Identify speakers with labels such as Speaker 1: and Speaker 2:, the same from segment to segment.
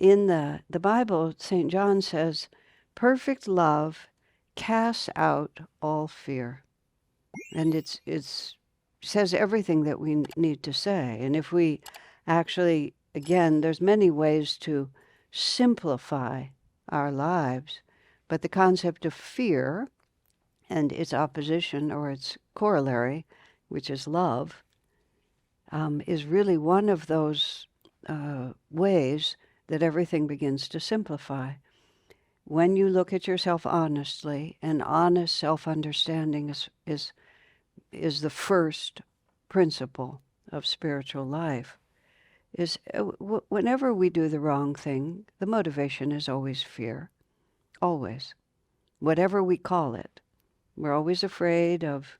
Speaker 1: In the Bible, St. John says, perfect love casts out all fear. And it's says everything that we need to say. And if we actually, again, there's many ways to simplify our lives, but the concept of fear and its opposition or its corollary, which is love, is really one of those ways that everything begins to simplify. When you look at yourself honestly, and honest self-understanding is the first principle of spiritual life, is whenever we do the wrong thing, the motivation is always fear, always, whatever we call it. We're always afraid of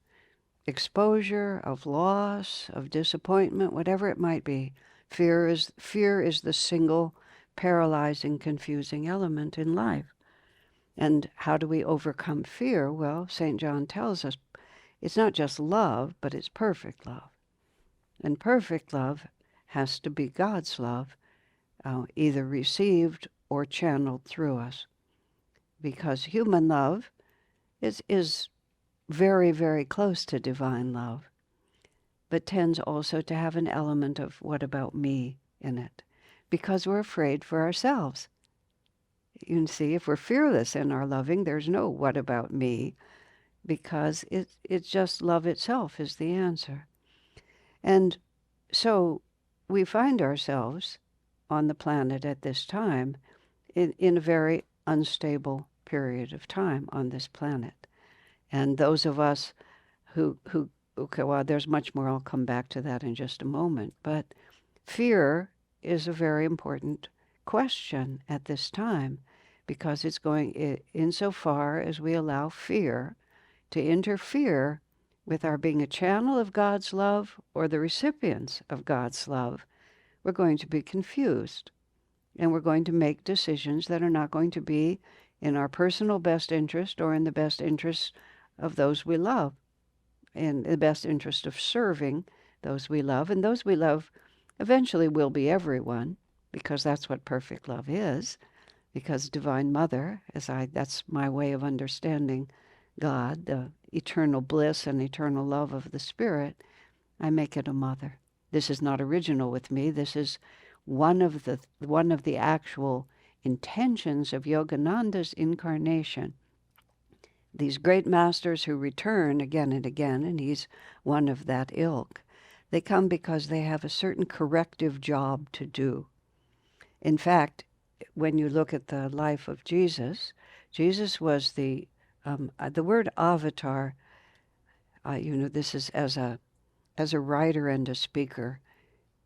Speaker 1: exposure, of loss, of disappointment, whatever it might be. Fear is the single paralyzing, confusing element in life. And how do we overcome fear? Well, St. John tells us it's not just love, but it's perfect love. And perfect love has to be God's love, either received or channeled through us. Because human love is very, very close to divine love, but tends also to have an element of what about me in it, because we're afraid for ourselves. You can see, if we're fearless in our loving, there's no what about me, because it's just love itself is the answer. And so we find ourselves on the planet at this time in a very unstable period of time on this planet. And those of us who okay, well, there's much more. I'll come back to that in just a moment. But fear is a very important question at this time, because it's going insofar as we allow fear to interfere with our being a channel of God's love or the recipients of God's love, we're going to be confused. And we're going to make decisions that are not going to be in our personal best interest or in the best interest of those we love, in the best interest of serving those we love. And those we love eventually will be everyone, because that's what perfect love is. Because Divine Mother, that's my way of understanding God, the eternal bliss and eternal love of the Spirit, I make it a mother. This is not original with me. This is one of the actual intentions of Yogananda's incarnation. These great masters who return again and again, and he's one of that ilk, they come because they have a certain corrective job to do. In fact, when you look at the life of Jesus, Jesus was the word avatar. This is as a writer and a speaker,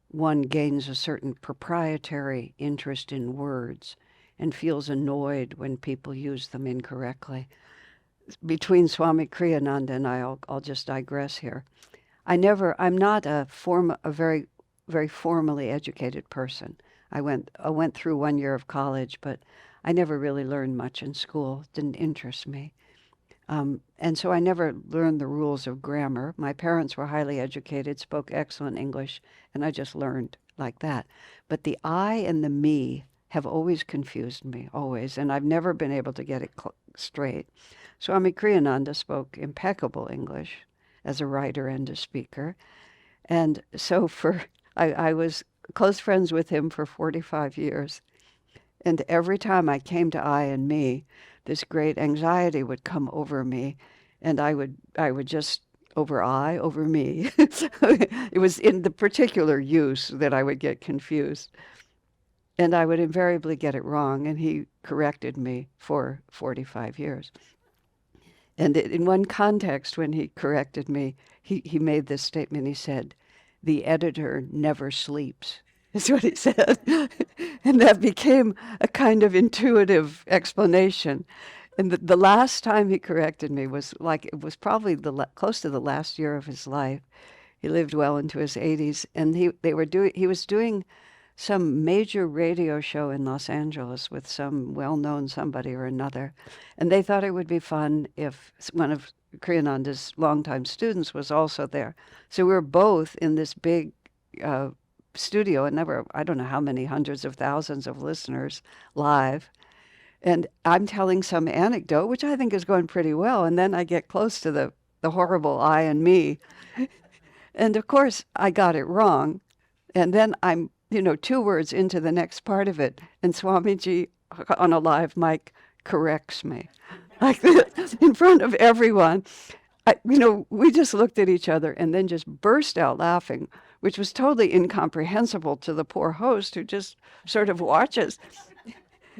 Speaker 1: one gains a certain proprietary interest in words and feels annoyed when people use them incorrectly. Between Swami Kriyananda and I'll just digress here. I'm not a very, very formally educated person. I went through 1 year of college, but I never really learned much in school. It didn't interest me. And so I never learned the rules of grammar. My parents were highly educated, spoke excellent English, and I just learned like that. But the I and the me have always confused me, always, and I've never been able to get it straight. Swami Kriyananda spoke impeccable English as a writer and a speaker. And so I was close friends with him for 45 years. And every time I came to I and me, this great anxiety would come over me, and I would just over me. It was in the particular use that I would get confused. And I would invariably get it wrong, and he corrected me for 45 years. And in one context, when he corrected me, he made this statement. He said, "The editor never sleeps," is what he said. And that became a kind of intuitive explanation. And the last time he corrected me was it was probably close to the last year of his life. He lived well into his 80s, and he was doing some major radio show in Los Angeles with some well-known somebody or another. And they thought it would be fun if one of Kriyananda's longtime students was also there. So we were both in this big studio, and there were, I don't know how many hundreds of thousands of listeners live. And I'm telling some anecdote, which I think is going pretty well. And then I get close to the horrible I and me. And of course, I got it wrong. And then I'm, 2 words into the next part of it. And Swamiji on a live mic corrects me like this in front of everyone. We just looked at each other and then just burst out laughing, which was totally incomprehensible to the poor host who just sort of watches.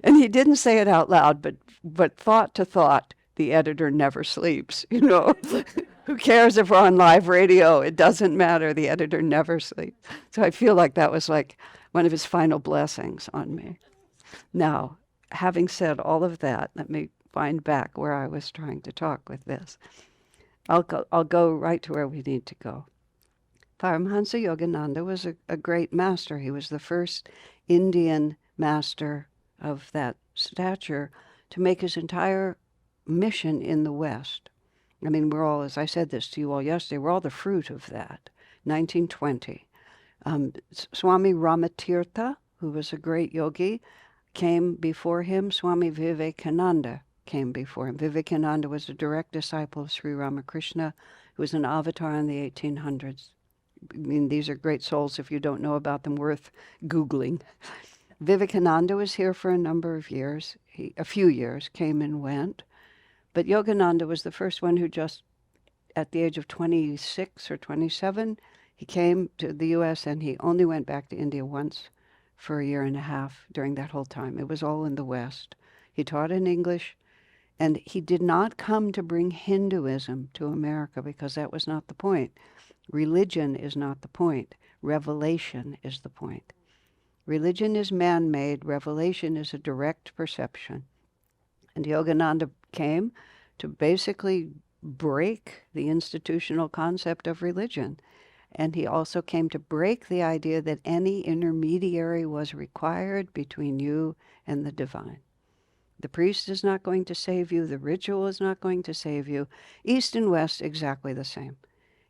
Speaker 1: And he didn't say it out loud, but thought to thought, the editor never sleeps, Who cares if we're on live radio? It doesn't matter. The editor never sleeps. So I feel like that was like one of his final blessings on me. Now, having said all of that, let me find back where I was trying to talk with this. I'll go right to where we need to go. Paramhansa Yogananda was a great master. He was the first Indian master of that stature to make his entire mission in the West. I mean, we're all, as I said this to you all yesterday, we're all the fruit of that. 1920. Swami Ramatirtha, who was a great yogi, came before him. Swami Vivekananda came before him. Vivekananda was a direct disciple of Sri Ramakrishna, who was an avatar in the 1800s. I mean, these are great souls. If you don't know about them, worth Googling. Vivekananda was here for a number of years. A few years, came and went. But Yogananda was the first one who just, at the age of 26 or 27, he came to the U.S. and he only went back to India once for a year and a half during that whole time. It was all in the West. He taught in English, and he did not come to bring Hinduism to America because that was not the point. Religion is not the point. Revelation is the point. Religion is man-made. Revelation is a direct perception. And Yogananda came to basically break the institutional concept of religion. And he also came to break the idea that any intermediary was required between you and the divine. The priest is not going to save you. The ritual is not going to save you. East and West, exactly the same.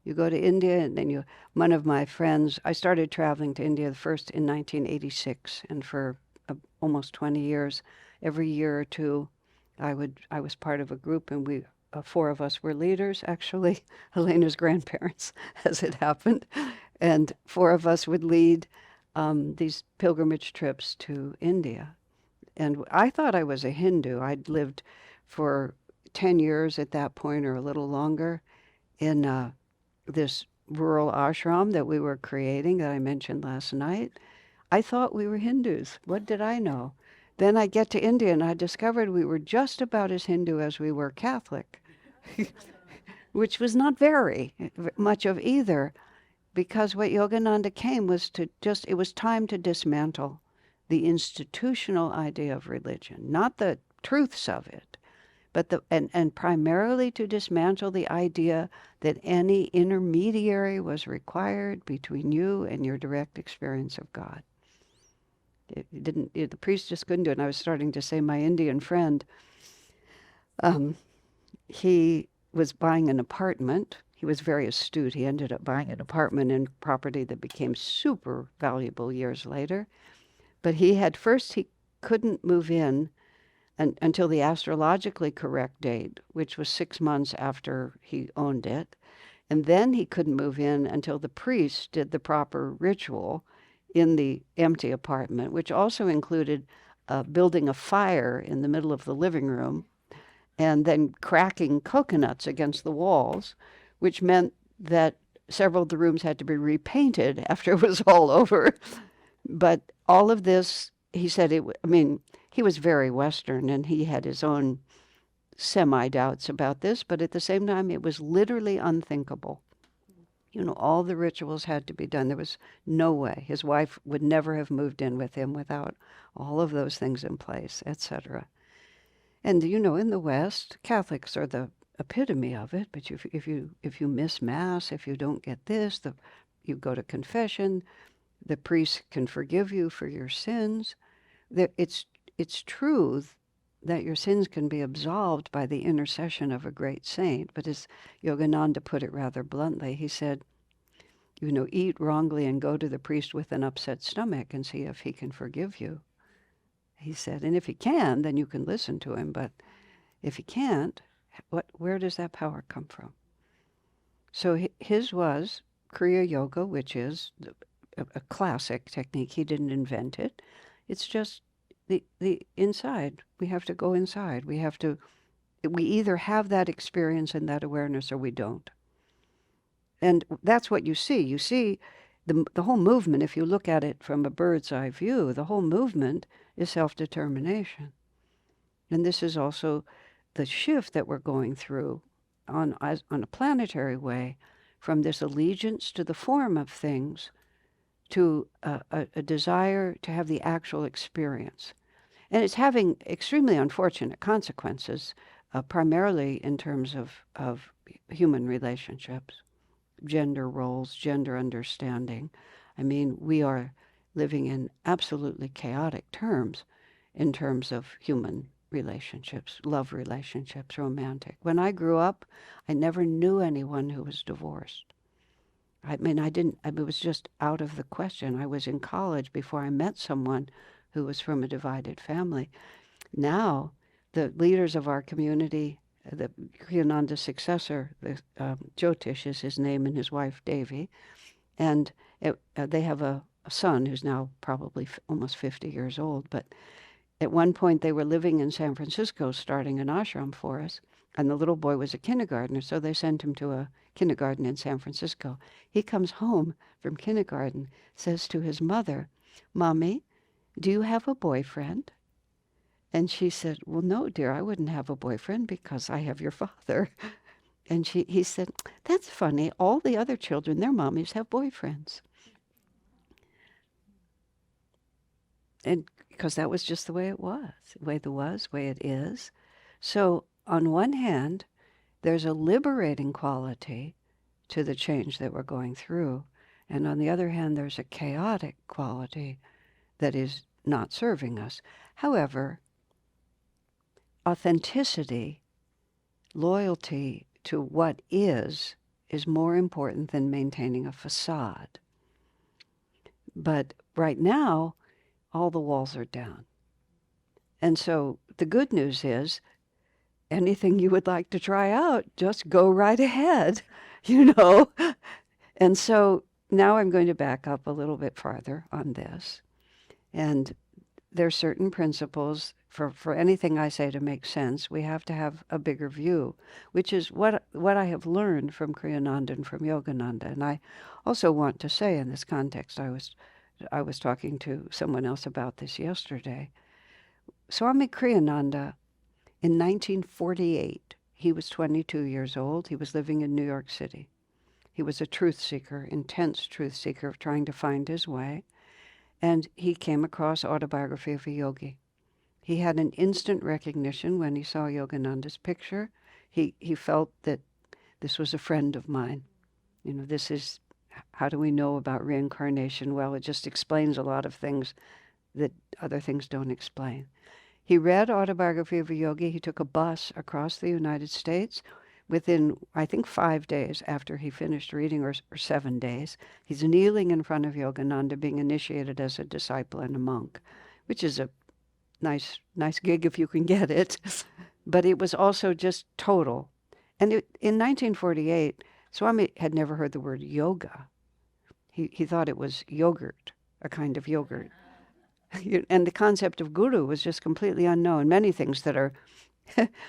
Speaker 1: You go to India, and then one of my friends, I started traveling to India first in 1986, and for almost 20 years, every year or two, I was part of a group, and we 4 of us were leaders, actually, Helena's grandparents, as it happened, and 4 of us would lead these pilgrimage trips to India. And I thought I was a Hindu. I'd lived for 10 years at that point, or a little longer, in this rural ashram that we were creating that I mentioned last night. I thought we were Hindus. What did I know? Then I get to India and I discovered we were just about as Hindu as we were Catholic, which was not very much of either, because what Yogananda came was it was time to dismantle the institutional idea of religion, not the truths of it, but and primarily to dismantle the idea that any intermediary was required between you and your direct experience of God. The priest just couldn't do it. And I was starting to say, my Indian friend, he was buying an apartment. He was very astute. He ended up buying an apartment in property that became super valuable years later. But he couldn't move in until the astrologically correct date, which was 6 months after he owned it. And then he couldn't move in until the priest did the proper ritual in the empty apartment, which also included building a fire in the middle of the living room and then cracking coconuts against the walls, which meant that several of the rooms had to be repainted after it was all over. But all of this, he said, he was very Western and he had his own semi-doubts about this, but at the same time, it was literally unthinkable. All the rituals had to be done. There was no way. His wife would never have moved in with him without all of those things in place, etc. And, in the West, Catholics are the epitome of it, but if you miss Mass, if you don't get this, you go to confession, the priest can forgive you for your sins. It's true that your sins can be absolved by the intercession of a great saint. But as Yogananda put it rather bluntly, he said, eat wrongly and go to the priest with an upset stomach and see if he can forgive you. He said, and if he can, then you can listen to him. But if he can't, where does that power come from? So his was Kriya Yoga, which is a classic technique. He didn't invent it. It's just the inside. We have to go inside. We either have that experience and that awareness or we don't. And that's what you see. You see the whole movement, if you look at it from a bird's eye view, the whole movement is self-determination. And this is also the shift that we're going through on a planetary way, from this allegiance to the form of things to a desire to have the actual experience. And it's having extremely unfortunate consequences, primarily in terms of human relationships, gender roles, gender understanding. I mean, we are living in absolutely chaotic terms in terms of human relationships, love relationships, romantic. When I grew up, I never knew anyone who was divorced. I mean, it was just out of the question. I was in college before I met someone who was from a divided family. Now, the leaders of our community, the Kriyananda's successor, Jyotish is his name, and his wife, Devi, and they have a son who's now probably almost 50 years old. But at one point, they were living in San Francisco, starting an ashram for us, and the little boy was a kindergartner, so they sent him to a kindergarten in San Francisco. He comes home from kindergarten, says to his mother, "Mommy, do you have a boyfriend?" And she said, "Well, no, dear, I wouldn't have a boyfriend because I have your father." And he said, "That's funny. All the other children, their mommies have boyfriends." And because that was just the way it was, the way it is. So on one hand, there's a liberating quality to the change that we're going through. And on the other hand, there's a chaotic quality that is not serving us. However, authenticity, loyalty to what is more important than maintaining a facade. But right now, all the walls are down. And so the good news is, anything you would like to try out, just go right ahead, And so now I'm going to back up a little bit farther on this. And there are certain principles for anything I say to make sense. We have to have a bigger view, which is what I have learned from Kriyananda and from Yogananda. And I also want to say in this context, I was talking to someone else about this yesterday. Swami Kriyananda, in 1948, he was 22 years old. He was living in New York City. He was a truth seeker, intense truth seeker, trying to find his way. And he came across Autobiography of a Yogi. He had an instant recognition when he saw Yogananda's picture. He felt that this was a friend of mine. This is, how do we know about reincarnation? Well, it just explains a lot of things that other things don't explain. He read Autobiography of a Yogi. He took a bus across the United States. Within, I think, 5 days after he finished reading, or 7 days, he's kneeling in front of Yogananda, being initiated as a disciple and a monk, which is a nice gig if you can get it. But it was also just total. And in 1948, Swami had never heard the word yoga. He thought it was yogurt, a kind of yogurt. And the concept of guru was just completely unknown. Many things that are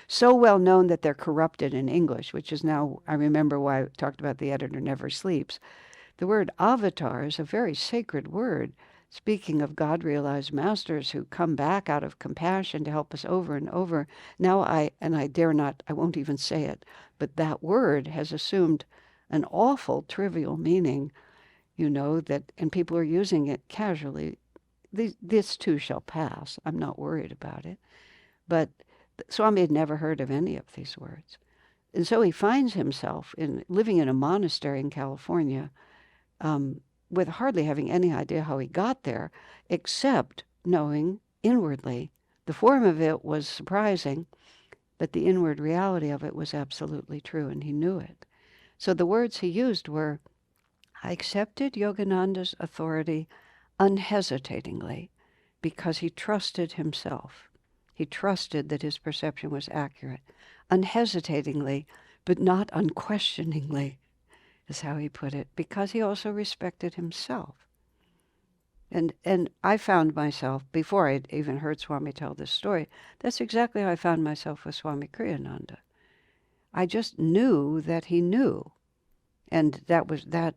Speaker 1: so well known that they're corrupted in English, which is now, I remember why I talked about the editor never sleeps. The word avatar is a very sacred word, speaking of God-realized masters who come back out of compassion to help us over and over. Now I dare not, I won't even say it, but that word has assumed an awful trivial meaning, and people are using it casually. This too shall pass. I'm not worried about it. But Swami had never heard of any of these words. And so he finds himself living in a monastery in California, with hardly having any idea how he got there, except knowing inwardly. The form of it was surprising, but the inward reality of it was absolutely true, and he knew it. So the words he used were, I accepted Yogananda's authority unhesitatingly because he trusted himself. He trusted that his perception was accurate. Unhesitatingly, but not unquestioningly, is how he put it, because he also respected himself. And I found myself, before I'd even heard Swami tell this story, that's exactly how I found myself with Swami Kriyananda. I just knew that he knew. And that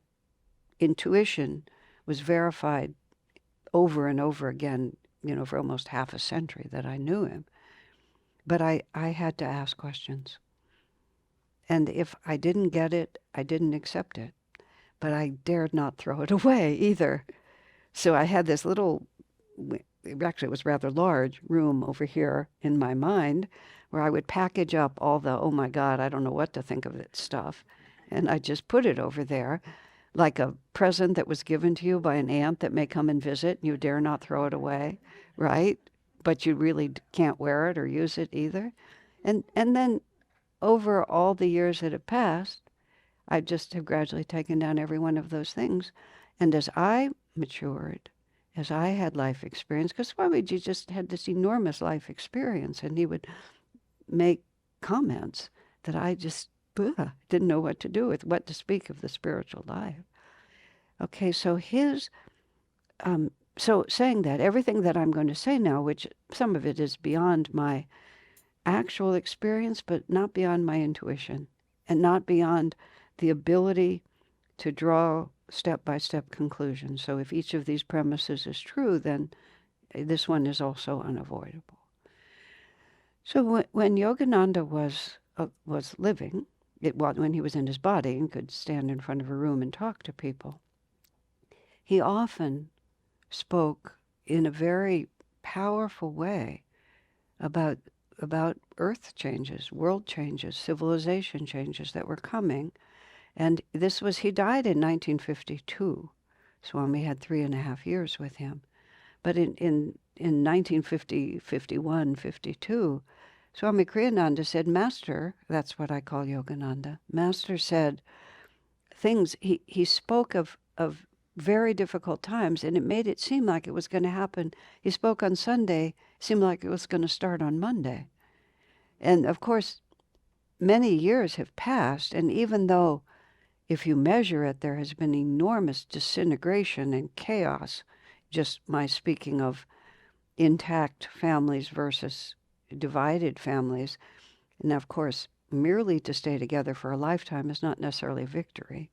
Speaker 1: intuition was verified over and over again, for almost half a century that I knew him. But I had to ask questions. And if I didn't get it, I didn't accept it. But I dared not throw it away either. So I had this little, actually it was rather large, room over here in my mind where I would package up all the, oh my God, I don't know what to think of it stuff. And I just put it over there like a present that was given to you by an aunt that may come and visit. You dare not throw it away, right? But you really can't wear it or use it either. And then over all the years that have passed, I just have gradually taken down every one of those things. And as I matured, as I had life experience, because Swamiji just had this enormous life experience, and he would make comments that I just didn't know what to do with, what to speak of the spiritual life. Okay, so so saying that, everything that I'm going to say now, which some of it is beyond my actual experience, but not beyond my intuition, and not beyond the ability to draw step-by-step conclusions. So if each of these premises is true, then this one is also unavoidable. So when Yogananda was living, when he was in his body and could stand in front of a room and talk to people, he often spoke in a very powerful way about earth changes, world changes, civilization changes that were coming. And he died in 1952. Swami had 3.5 years with him. But in 1950, 51, 52, Swami Kriyananda said, Master, that's what I call Yogananda, Master said things, he spoke of very difficult times, and it made it seem like it was going to happen. He spoke on Sunday, seemed like it was going to start on Monday. And of course, many years have passed, and even though, if you measure it, there has been enormous disintegration and chaos, just my speaking of intact families versus divided families. And of course, merely to stay together for a lifetime is not necessarily victory.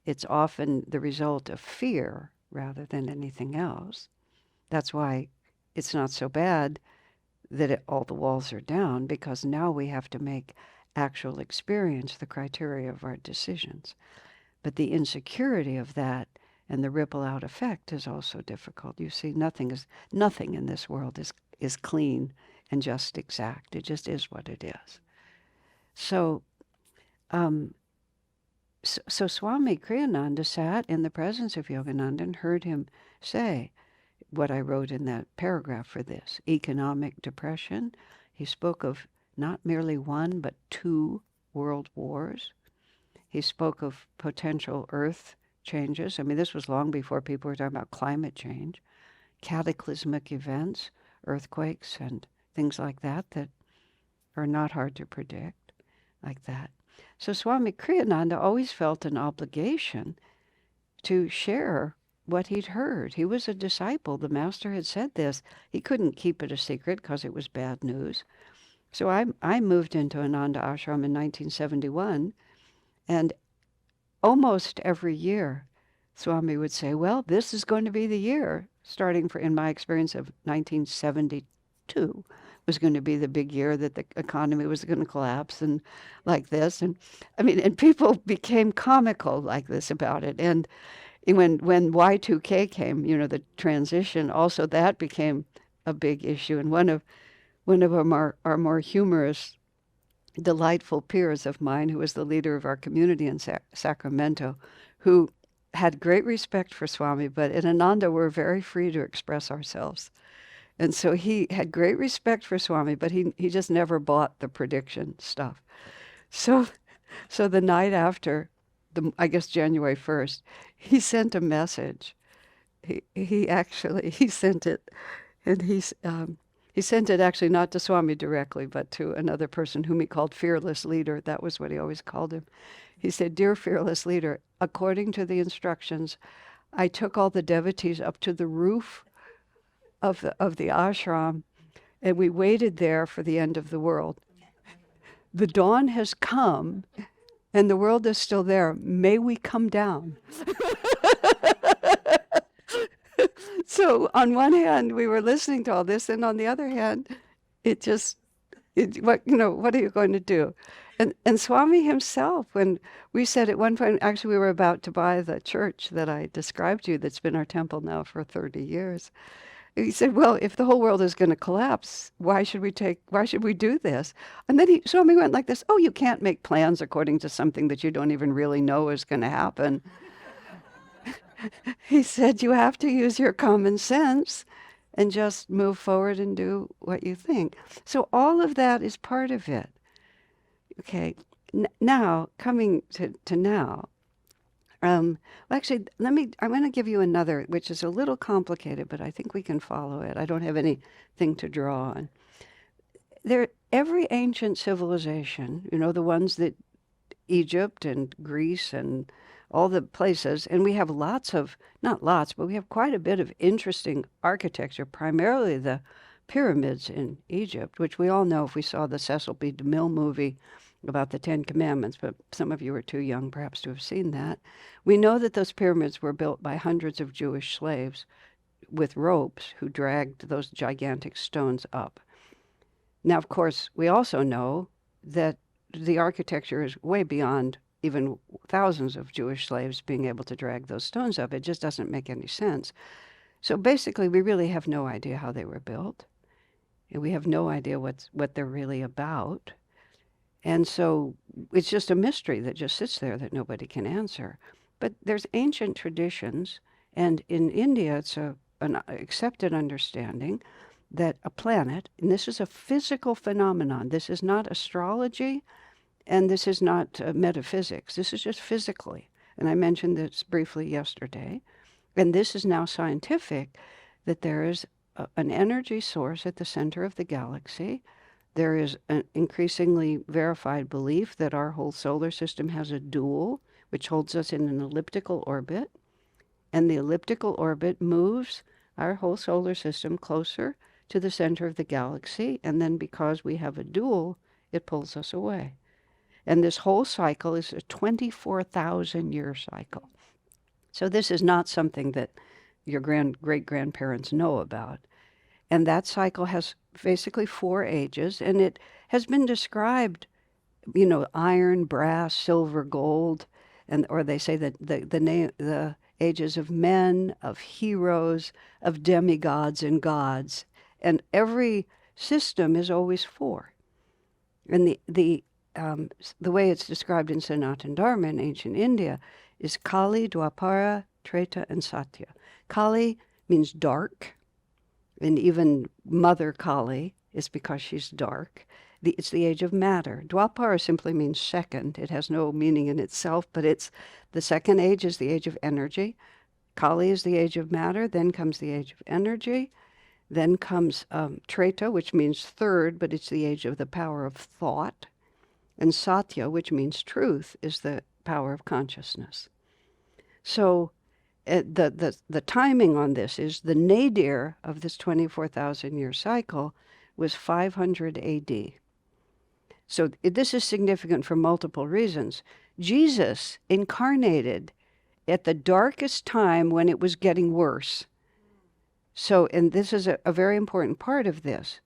Speaker 1: It's often the result of fear rather than anything else. That's why it's not so bad that all the walls are down, because now we have to make actual experience the criteria of our decisions. But the insecurity of that and the ripple out effect is also difficult. You see, nothing in this world is clean and just exact. It just is what it is. So Swami Kriyananda sat in the presence of Yogananda and heard him say what I wrote in that paragraph for this. Economic depression. He spoke of not merely one, but 2 world wars. He spoke of potential earth changes. I mean, this was long before people were talking about climate change. Cataclysmic events, earthquakes and things like that are not hard to predict, like that. So Swami Kriyananda always felt an obligation to share what he'd heard. He was a disciple. The master had said this. He couldn't keep it a secret because it was bad news. So I moved into Ananda Ashram in 1971, and almost every year Swami would say, well, this is going to be the year, starting in my experience of 1972 was going to be the big year that the economy was going to collapse and like this. And I mean, and people became comical like this about it. And when Y2K came, the transition, also that became a big issue. And one of our more humorous, delightful peers of mine, who was the leader of our community in Sacramento, who had great respect for Swami, but in Ananda we're very free to express ourselves. And so he had great respect for Swami, but he just never bought the prediction stuff. So the night after I guess January 1st, he sent a message. He sent it, and he sent it actually not to Swami directly, but to another person whom he called Fearless Leader. That was what he always called him. He said, "Dear Fearless Leader, according to the instructions, I took all the devotees up to the roof of the ashram, and we waited there for the end of the world. The dawn has come, and the world is still there. May we come down." So on one hand, we were listening to all this, and on the other hand, it just, what are you going to do? And Swami himself, when we said at one point, actually, we were about to buy the church that I described to you, that's been our temple now for 30 years. He said, "Well, if the whole world is going to collapse, why should we do this?" And then Swami went like this, "Oh, you can't make plans according to something that you don't even really know is going to happen." He said, "You have to use your common sense and just move forward and do what you think." So all of that is part of it. Okay, now, coming to now, actually, I'm going to give you another, which is a little complicated, but I think we can follow it. I don't have anything to draw on. Every ancient civilization, the ones that Egypt and Greece and all the places, and we have not lots, but we have quite a bit of interesting architecture, primarily the pyramids in Egypt, which we all know if we saw the Cecil B. DeMille movie about the Ten Commandments, but some of you are too young perhaps to have seen that. We know that those pyramids were built by hundreds of Jewish slaves with ropes who dragged those gigantic stones up. Now, of course, we also know that the architecture is way beyond even thousands of Jewish slaves being able to drag those stones up. It just doesn't make any sense. So basically, we really have no idea how they were built. And we have no idea what they're really about. And so it's just a mystery that just sits there that nobody can answer. But there's ancient traditions, and in India, it's an accepted understanding that a planet, and this is a physical phenomenon, this is not astrology, and this is not metaphysics. This is just physically. And I mentioned this briefly yesterday. And this is now scientific, that there is an energy source at the center of the galaxy. There is an increasingly verified belief that our whole solar system has a dual, which holds us in an elliptical orbit. And the elliptical orbit moves our whole solar system closer to the center of the galaxy. And then because we have a dual, it pulls us away. And this whole cycle is a 24,000-year cycle. So this is not something that your great-grandparents know about. And that cycle has basically 4 ages, and it has been described, iron, brass, silver, gold, or they say that the ages of men, of heroes, of demigods and gods, and every system is always 4. And the way it's described in Sanatana Dharma in ancient India is Kali, Dwapara, Treta, and Satya. Kali means dark, and even Mother Kali is because she's dark. It's the age of matter. Dwapara simply means second. It has no meaning in itself, but the second age is the age of energy. Kali is the age of matter. Then comes the age of energy. Then comes Treta, which means third, but it's the age of the power of thought. And Satya, which means truth, is the power of consciousness. So the timing on this is the nadir of this 24,000-year cycle was 500 AD. So this is significant for multiple reasons. Jesus incarnated at the darkest time when it was getting worse. So, and this is a very important part of this.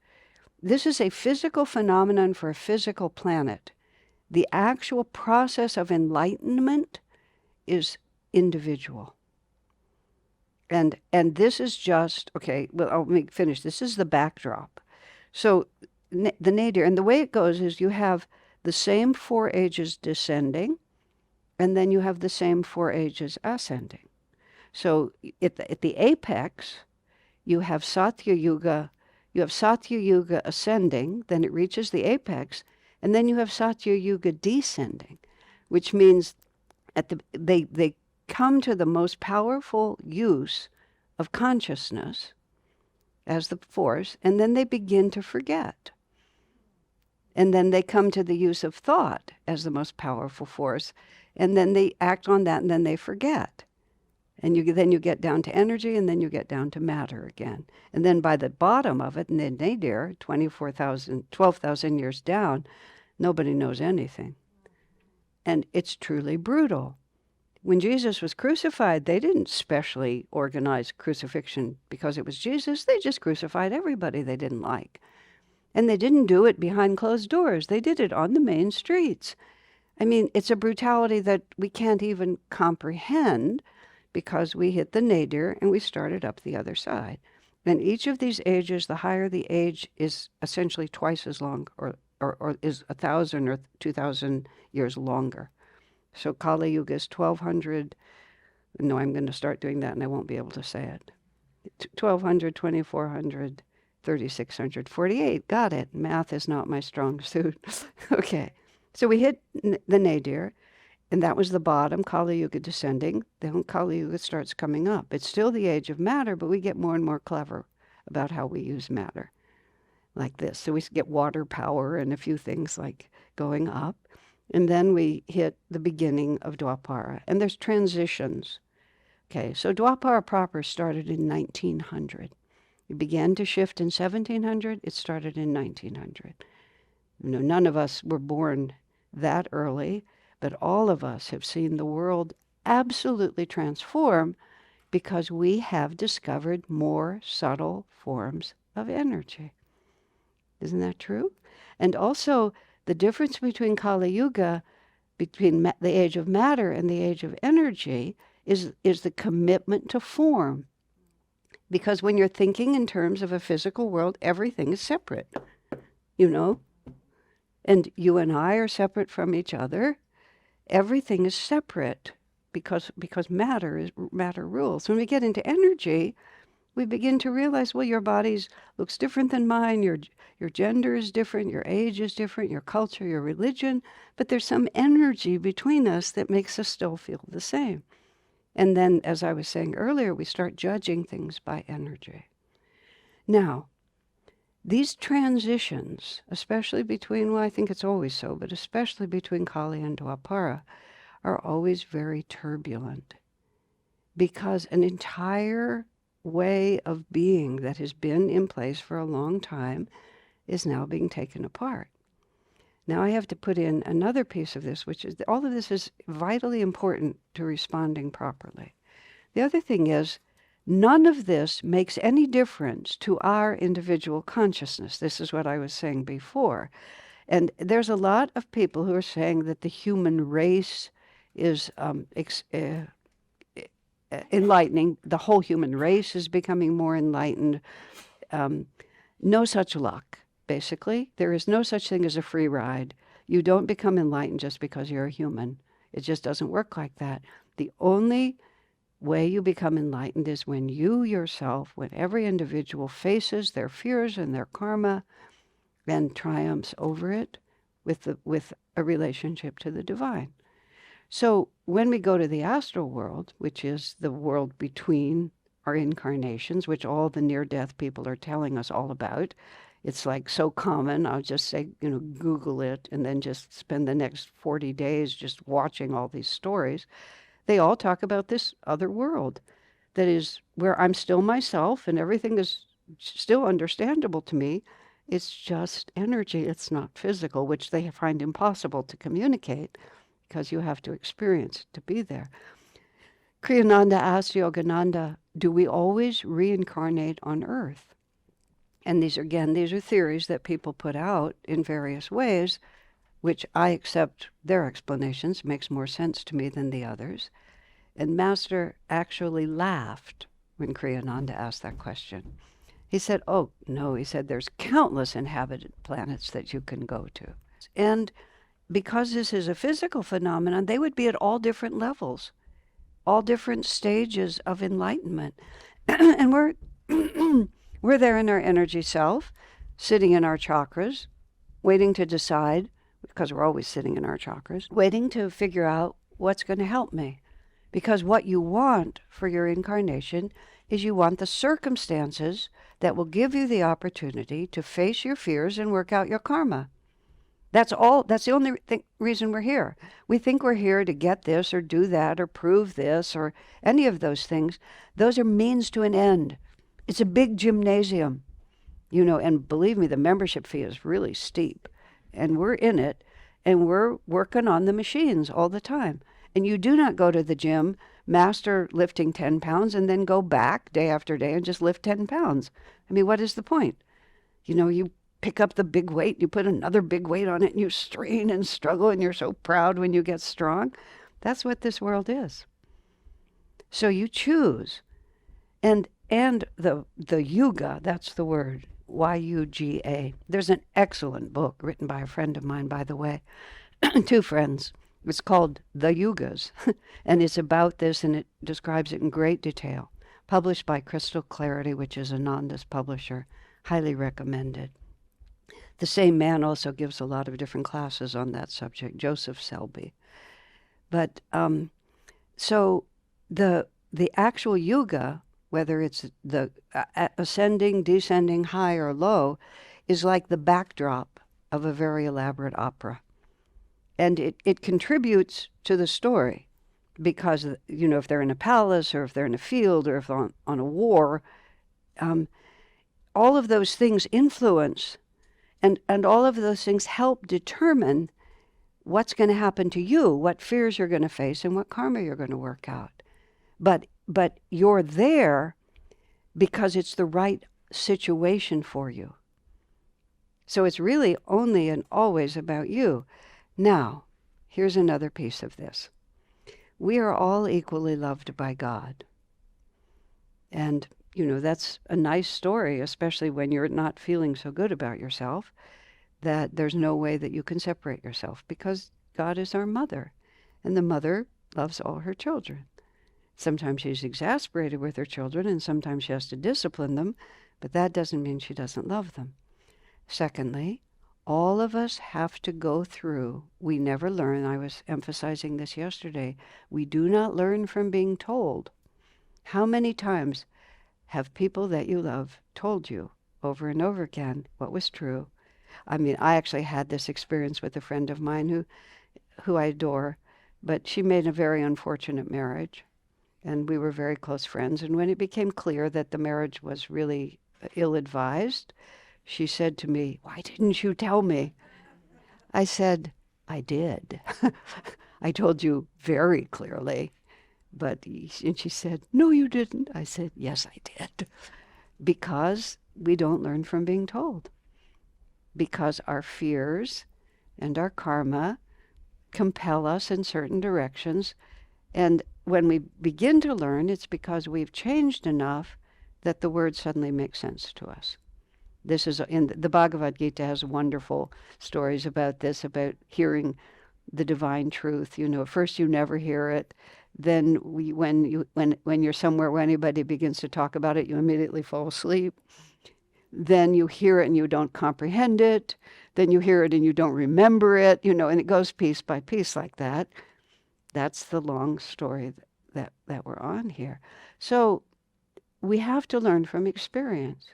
Speaker 1: This is a physical phenomenon for a physical planet. The actual process of enlightenment is individual. And this is just, okay, well, I'll finish. This is the backdrop. So the nadir, and the way it goes is you have the same 4 ages descending, and then you have the same 4 ages ascending. So at the apex, you have Satya Yuga ascending, then it reaches the apex, and then you have Satya Yuga descending, which means they come to the most powerful use of consciousness as the force, and then they begin to forget. And then they come to the use of thought as the most powerful force, and then they act on that, and then they forget. And then you get down to energy, and then you get down to matter again. And then by the bottom of it, in the nadir, 12,000 years down, nobody knows anything. And it's truly brutal. When Jesus was crucified, they didn't specially organize crucifixion because it was Jesus. They just crucified everybody they didn't like. And they didn't do it behind closed doors. They did it on the main streets. I mean, it's a brutality that we can't even comprehend because we hit the nadir and we started up the other side. And each of these ages, the higher the age, is essentially twice as long or is 1,000 or 2,000 years longer. So Kali Yuga is 1,200. No, I'm going to start doing that and I won't be able to say it. 1,200, 2,400, 3,648. Got it. Math is not my strong suit. Okay. So we hit the nadir, and that was the bottom, Kali Yuga descending. Then Kali Yuga starts coming up. It's still the age of matter, but we get more and more clever about how we use matter, like this. So we get water power and a few things like going up. And then we hit the beginning of Dwapara. And there's transitions. Okay, so Dwapara proper started in 1900. It began to shift in 1700. It started in 1900. You know, none of us were born that early, but all of us have seen the world absolutely transform because we have discovered more subtle forms of energy. Isn't that true? And also, the difference between Kali Yuga, between the age of matter and the age of energy, is the commitment to form. Because when you're thinking in terms of a physical world, everything is separate, you know? And you and I are separate from each other. Everything is separate because matter rules. When we get into energy, we begin to realize, well, your body looks different than mine, your gender is different, your age is different, your culture, your religion, but there's some energy between us that makes us still feel the same. And then, as I was saying earlier, we start judging things by energy. Now, these transitions, especially between, well, I think it's always so, but especially between Kali and Dwapara, are always very turbulent because an entire way of being that has been in place for a long time is now being taken apart. Now I have to put in another piece of this, which is all of this is vitally important to responding properly. The other thing is, none of this makes any difference to our individual consciousness. This is what I was saying before. And there's a lot of people who are saying that the human race is enlightening. The whole human race is becoming more enlightened. No such luck, basically. There is no such thing as a free ride. You don't become enlightened just because you're a human. It just doesn't work like that. The only way you become enlightened is when you yourself, when every individual faces their fears and their karma and triumphs over it with a relationship to the divine. So when we go to the astral world, which is the world between our incarnations, which all the near-death people are telling us all about, it's like so common. I'll just say, Google it and then just spend the next 40 days just watching all these stories. They all talk about this other world that is where I'm still myself and everything is still understandable to me. It's just energy. It's not physical, which they find impossible to communicate because you have to experience it to be there. Kriyananda asked Yogananda, do we always reincarnate on Earth? And these are theories that people put out in various ways, which I accept their explanations, makes more sense to me than the others. And Master actually laughed when Kriyananda asked that question. He said, oh, no, he said, there's countless inhabited planets that you can go to. And because this is a physical phenomenon, they would be at all different levels, all different stages of enlightenment. And we're there in our energy self, sitting in our chakras, waiting to decide, because we're always sitting in our chakras, waiting to figure out what's going to help me. Because what you want for your incarnation is you want the circumstances that will give you the opportunity to face your fears and work out your karma. That's all. That's the only reason we're here. We think we're here to get this or do that or prove this or any of those things. Those are means to an end. It's a big gymnasium, and believe me, the membership fee is really steep. And we're in it, and we're working on the machines all the time. And you do not go to the gym, master lifting 10 pounds, and then go back day after day and just lift 10 pounds. I mean, what is the point? You pick up the big weight, you put another big weight on it, and you strain and struggle, and you're so proud when you get strong. That's what this world is. So you choose. And the yuga, that's the word, Y-U-G-A. There's an excellent book written by a friend of mine, by the way, two friends. It's called The Yugas, and it's about this, and it describes it in great detail. Published by Crystal Clarity, which is Ananda's publisher. Highly recommended. The same man also gives a lot of different classes on that subject, Joseph Selby. But so the actual yuga, whether it's the ascending, descending, high or low, is like the backdrop of a very elaborate opera. And it contributes to the story because, if they're in a palace or if they're in a field or if they're on a war, all of those things influence and all of those things help determine what's going to happen to you, what fears you're going to face, and what karma you're going to work out. But you're there because it's the right situation for you. So it's really only and always about you. Now, here's another piece of this. We are all equally loved by God. And, that's a nice story, especially when you're not feeling so good about yourself, that there's no way that you can separate yourself because God is our mother. And the mother loves all her children. Sometimes she's exasperated with her children, and sometimes she has to discipline them, but that doesn't mean she doesn't love them. Secondly, all of us have to go through. We never learn. I was emphasizing this yesterday. We do not learn from being told. How many times have people that you love told you over and over again what was true? I mean, I actually had this experience with a friend of mine who I adore, but she made a very unfortunate marriage, and we were very close friends. And when it became clear that the marriage was really ill-advised, she said to me, "Why didn't you tell me?" I said, "I did. I told you very clearly." And she said, "No, you didn't." I said, "Yes, I did." Because we don't learn from being told. Because our fears and our karma compel us in certain directions. And when we begin to learn, it's because we've changed enough that the words suddenly make sense to us. This is in the Bhagavad Gita has wonderful stories about this, about hearing the divine truth. At first you never hear it. Then when you're somewhere where anybody begins to talk about it, you immediately fall asleep. Then you hear it and you don't comprehend it. Then you hear it and you don't remember it, and it goes piece by piece like that. That's the long story that we're on here. So we have to learn from experience.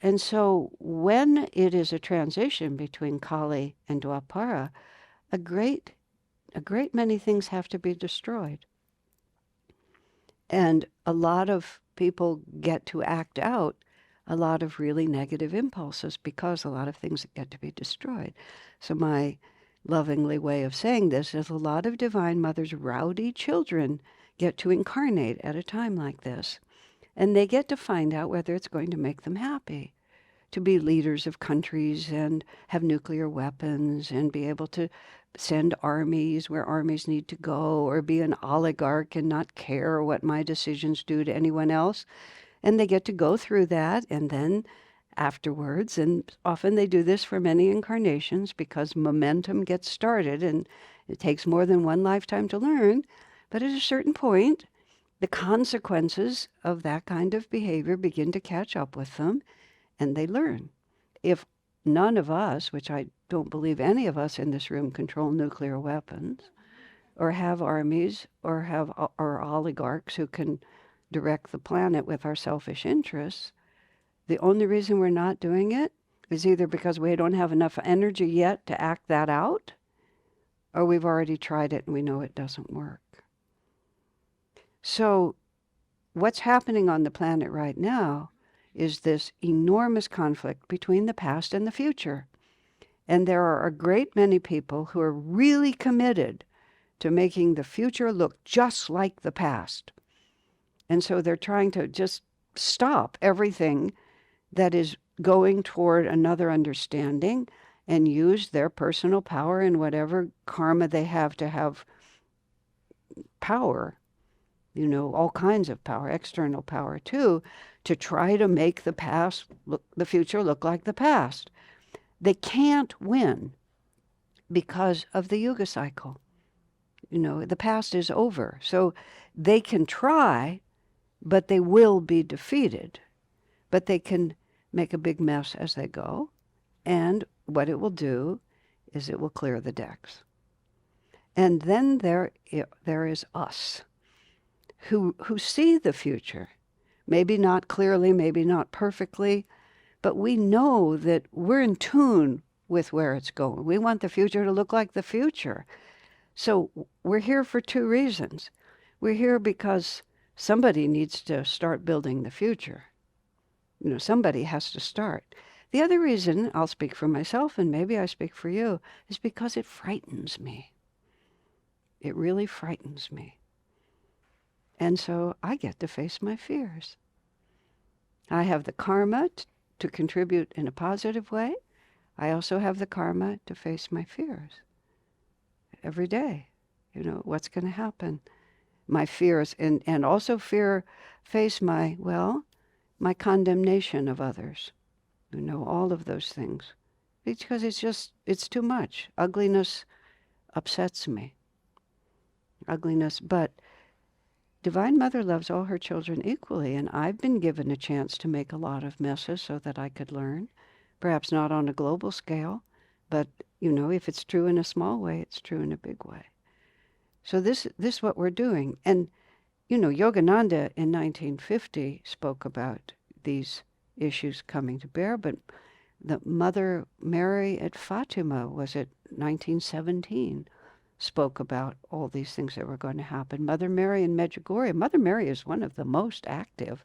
Speaker 1: And so when it is a transition between Kali and Dwapara, a great many things have to be destroyed. And a lot of people get to act out a lot of really negative impulses because a lot of things get to be destroyed. So my lovingly way of saying this is a lot of Divine Mother's rowdy children get to incarnate at a time like this. And they get to find out whether it's going to make them happy. To be leaders of countries and have nuclear weapons and be able to send armies where armies need to go, or be an oligarch and not care what my decisions do to anyone else. And they get to go through that, and then afterwards, and often they do this for many incarnations because momentum gets started and it takes more than one lifetime to learn. But at a certain point, the consequences of that kind of behavior begin to catch up with them, and they learn. If none of us, which I don't believe any of us in this room, control nuclear weapons, or have armies or have or oligarchs who can direct the planet with our selfish interests. The only reason we're not doing it is either because we don't have enough energy yet to act that out, or we've already tried it and we know it doesn't work. So what's happening on the planet right now is this enormous conflict between the past and the future. And there are a great many people who are really committed to making the future look just like the past. And so they're trying to just stop everything that is going toward another understanding and use their personal power and whatever karma they have to have power, all kinds of power, external power too, to try to make the future look like the past. They can't win because of the Yuga cycle. The past is over. So they can try, but they will be defeated. But they can make a big mess as they go. And what it will do is it will clear the decks. And then there is us who see the future. Maybe not clearly, maybe not perfectly, but we know that we're in tune with where it's going. We want the future to look like the future. So we're here for two reasons. We're here because somebody needs to start building the future. Somebody has to start. The other reason, I'll speak for myself and maybe I speak for you, is because it frightens me. It really frightens me. And so I get to face my fears. I have the karma to contribute in a positive way. I also have the karma to face my fears every day. What's going to happen? My fears, and also face my condemnation of others. All of those things. Because it's too much. Ugliness upsets me. Ugliness, but Divine Mother loves all her children equally, and I've been given a chance to make a lot of messes so that I could learn. Perhaps not on a global scale, but, if it's true in a small way, it's true in a big way. So this is what we're doing. And, Yogananda in 1950 spoke about these issues coming to bear, but the Mother Mary at Fatima was at 1917. Spoke about all these things that were going to happen. Mother Mary in Medjugorje. Mother Mary is one of the most active.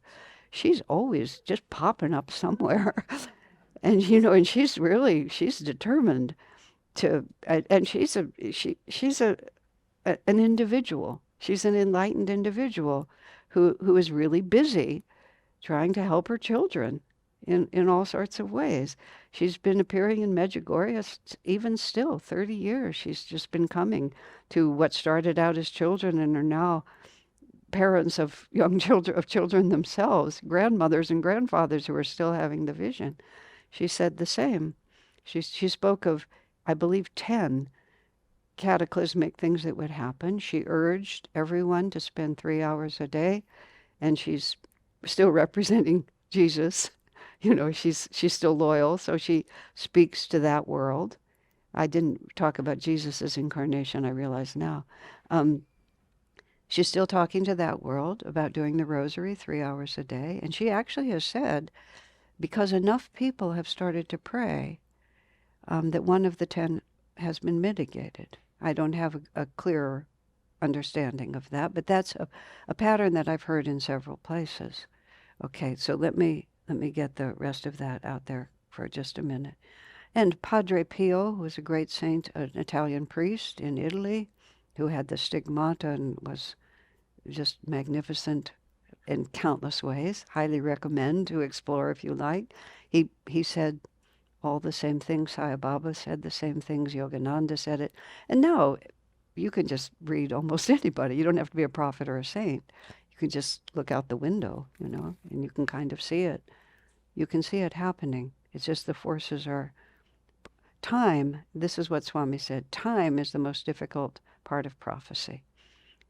Speaker 1: She's always just popping up somewhere. And, and she's determined to, and she's an individual. She's an enlightened individual who is really busy trying to help her children in all sorts of ways. She's been appearing in Medjugorje even still, 30 years. She's just been coming to what started out as children and are now parents of young children, of children themselves, grandmothers and grandfathers who are still having the vision. She said the same. She spoke of, I believe, 10 cataclysmic things that would happen. She urged everyone to spend 3 hours a day, and she's still representing Jesus. She's still loyal, so she speaks to that world. I didn't talk about Jesus' incarnation, I realize now. She's still talking to that world about doing the rosary 3 hours a day. And she actually has said, because enough people have started to pray, that one of the 10 has been mitigated. I don't have a clearer understanding of that, but that's a pattern that I've heard in several places. Okay, so let me get the rest of that out there for just a minute. And Padre Pio was a great saint, an Italian priest in Italy who had the stigmata and was just magnificent in countless ways. Highly recommend to explore if you like. He said all the same things. Sai Baba said the same things. Yogananda said it. And now you can just read almost anybody. You don't have to be a prophet or a saint. You can just look out the window, and you can kind of see it. You can see it happening. It's just the forces are... Time, this is what Swami said, time is the most difficult part of prophecy,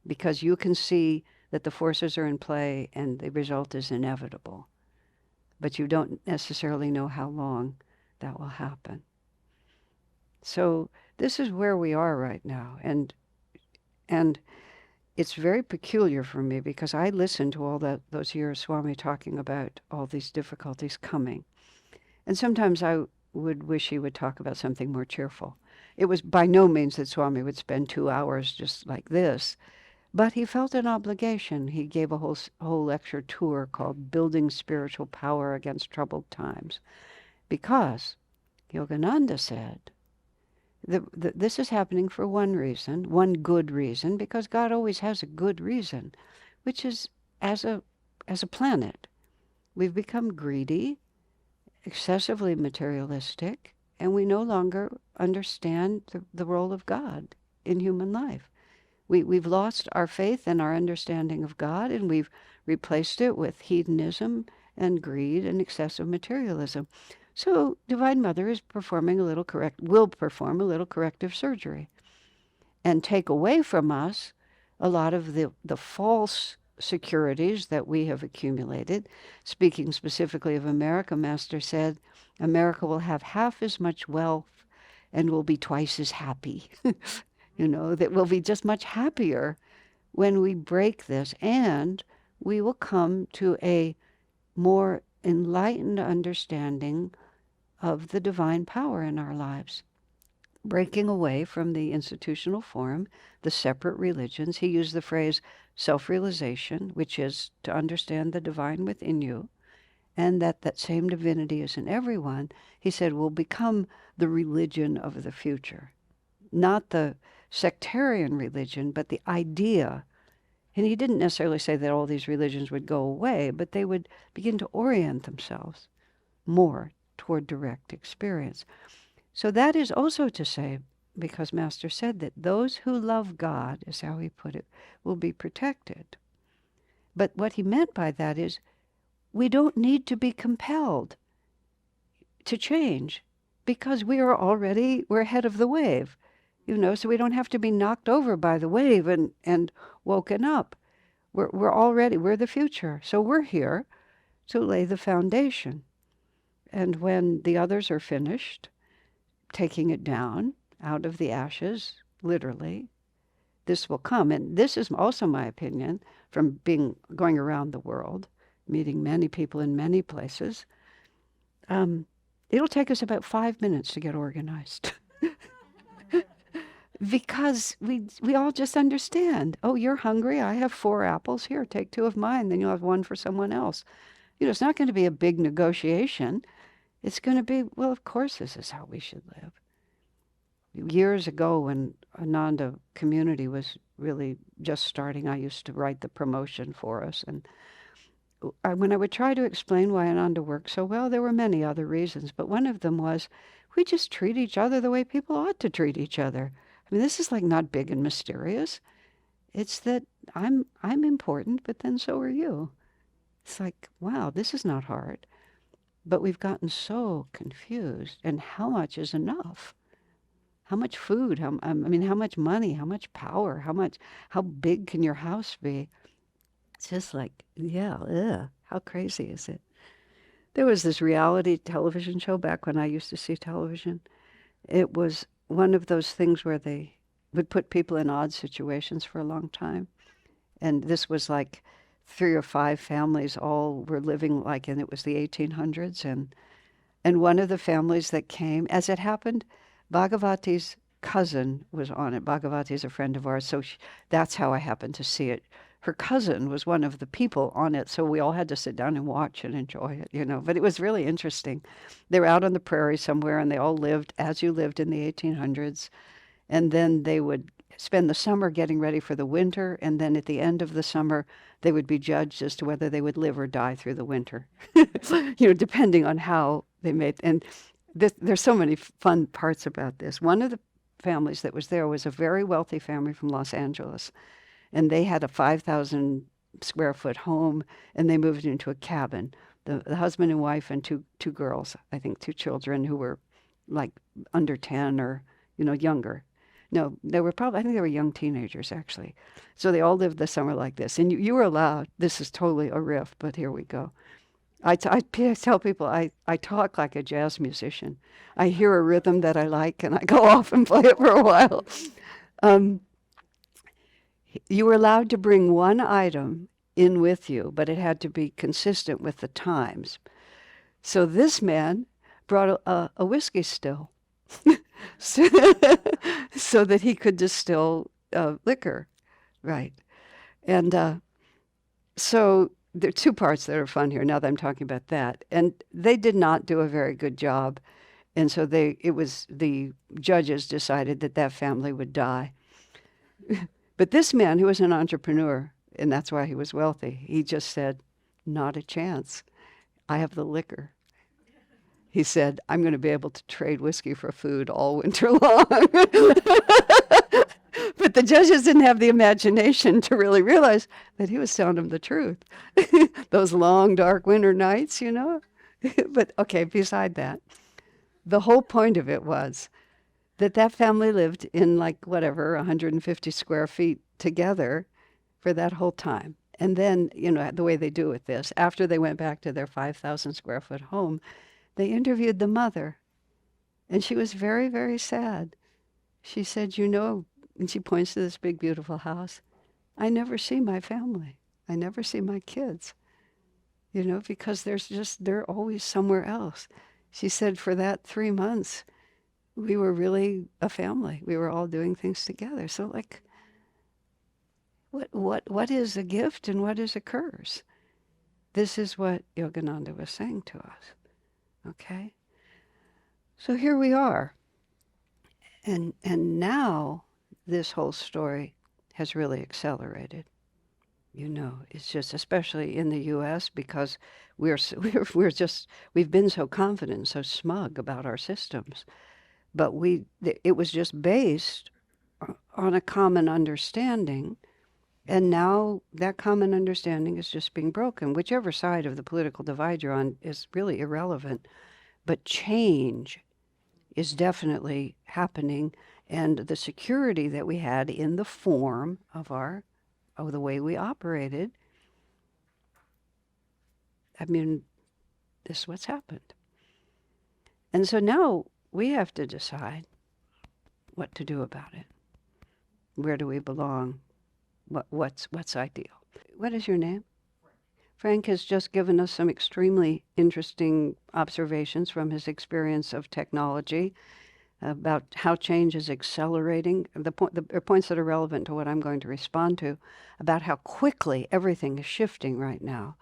Speaker 1: because you can see that the forces are in play and the result is inevitable, but you don't necessarily know how long that will happen. So this is where we are right now, and And it's very peculiar for me because I listened to all those years Swami talking about all these difficulties coming. And sometimes I would wish he would talk about something more cheerful. It was by no means that Swami would spend 2 hours just like this, but he felt an obligation. He gave a whole lecture tour called Building Spiritual Power Against Troubled Times, because Yogananda said, this is happening for one reason, one good reason, because God always has a good reason, which is as a planet, we've become greedy, excessively materialistic, and we no longer understand the role of God in human life. We've lost our faith and our understanding of God, and we've replaced it with hedonism and greed and excessive materialism. So Divine Mother is will perform a little corrective surgery and take away from us a lot of the false securities that we have accumulated. Speaking specifically of America, Master said, America will have half as much wealth and will be twice as happy. That we'll be just much happier when we break this, and we will come to a more enlightened understanding of the divine power in our lives, breaking away from the institutional form, the separate religions. He used the phrase self-realization, which is to understand the divine within you, and that same divinity is in everyone. He said will become the religion of the future, not the sectarian religion, but the idea. And he didn't necessarily say that all these religions would go away, but they would begin to orient themselves more toward direct experience. So that is also to say, because Master said that those who love God, is how he put it, will be protected. But what he meant by that is we don't need to be compelled to change because we're ahead of the wave. So we don't have to be knocked over by the wave and woken up. We're the future. So we're here to lay the foundation. And when the others are finished, taking it down out of the ashes, literally, this will come. And this is also my opinion from going around the world, meeting many people in many places. It'll take us about 5 minutes to get organized. Because we all just understand, oh, you're hungry, I have 4 apples, here, take 2 of mine, then you'll have 1 for someone else. It's not going to be a big negotiation. It's going to be, well, of course this is how we should live. Years ago when Ananda community was really just starting, I used to write the promotion for us. And when I would try to explain why Ananda worked so well, there were many other reasons, but one of them was we just treat each other the way people ought to treat each other. I mean, this is like not big and mysterious. It's that I'm important, but then so are you. It's like, wow, this is not hard. But we've gotten so confused. And how much is enough? How much food? How much money? How much power? How big can your house be? It's just like, yeah, how crazy is it? There was this reality television show back when I used to see television. It was one of those things where they would put people in odd situations for a long time. And this was like 3 or 5 families all were living and it was the 1800s. And one of the families that came, as it happened, Bhagavati's cousin was on it. Bhagavati is a friend of ours, so that's how I happened to see it. Her cousin was one of the people on it, so we all had to sit down and watch and enjoy it, But it was really interesting. They were out on the prairie somewhere, and they all lived as you lived in the 1800s. And then they would spend the summer getting ready for the winter, and then at the end of the summer, they would be judged as to whether they would live or die through the winter, depending on how they made. And there's so many fun parts about this. One of the families that was there was a very wealthy family from Los Angeles. And they had a 5,000 square foot home, and they moved into a cabin. The husband and wife and two girls, I think 2 children who were like under 10 or, younger. No, I think they were young teenagers, actually. So they all lived the summer like this. And you were allowed, this is totally a riff, but here we go. I tell people I talk like a jazz musician. I hear a rhythm that I like, and I go off and play it for a while. You were allowed to bring one item in with you, but it had to be consistent with the times. So this man brought a whiskey still so, so that he could distill liquor, right? And so there are two parts that are fun here now that I'm talking about that. And they did not do a very good job. And so the judges decided that that family would die. But this man, who was an entrepreneur, and that's why he was wealthy, he just said, not a chance. I have the liquor. He said, I'm going to be able to trade whiskey for food all winter long. But the judges didn't have the imagination to really realize that he was telling them the truth. Those long, dark winter nights, you know? But okay, beside that, the whole point of it was that that family lived in like whatever, 150 square feet together for that whole time. And then, you know, the way they do with this, after they went back to their 5,000 square foot home, they interviewed the mother. And she was very, very sad. She said, you know, and she points to this big, beautiful house, I never see my family. I never see my kids, you know, because they're always somewhere else. She said for that 3 months, we were really a family. We were all doing things together. So like, what is a gift and what is a curse? This is what Yogananda was saying to us, okay? So here we are. And now this whole story has really accelerated. You know, it's just, especially in the U.S., because we've been so confident, so smug about our systems. But it was just based on a common understanding, and now that common understanding is just being broken. Whichever side of the political divide you're on is really irrelevant, but change is definitely happening, and the security that we had in the form of the way we operated, I mean, this is what's happened. And so now we have to decide what to do about it. Where do we belong? What's ideal? What is your name? Frank has just given us some extremely interesting observations from his experience of technology about how change is accelerating. The points that are relevant to what I'm going to respond to, about how quickly everything is shifting right now.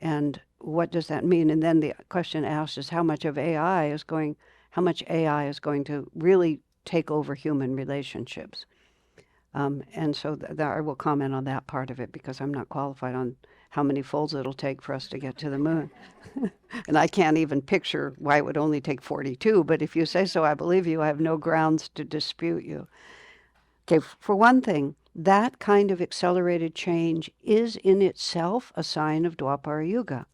Speaker 1: And what does that mean? And then the question asked is how much AI is going to really take over human relationships. And so I will comment on that part of it because I'm not qualified on how many folds it'll take for us to get to the moon. And I can't even picture why it would only take 42, but if you say so, I believe you. I have no grounds to dispute you. Okay, for one thing, that kind of accelerated change is in itself a sign of Dwapara Yuga.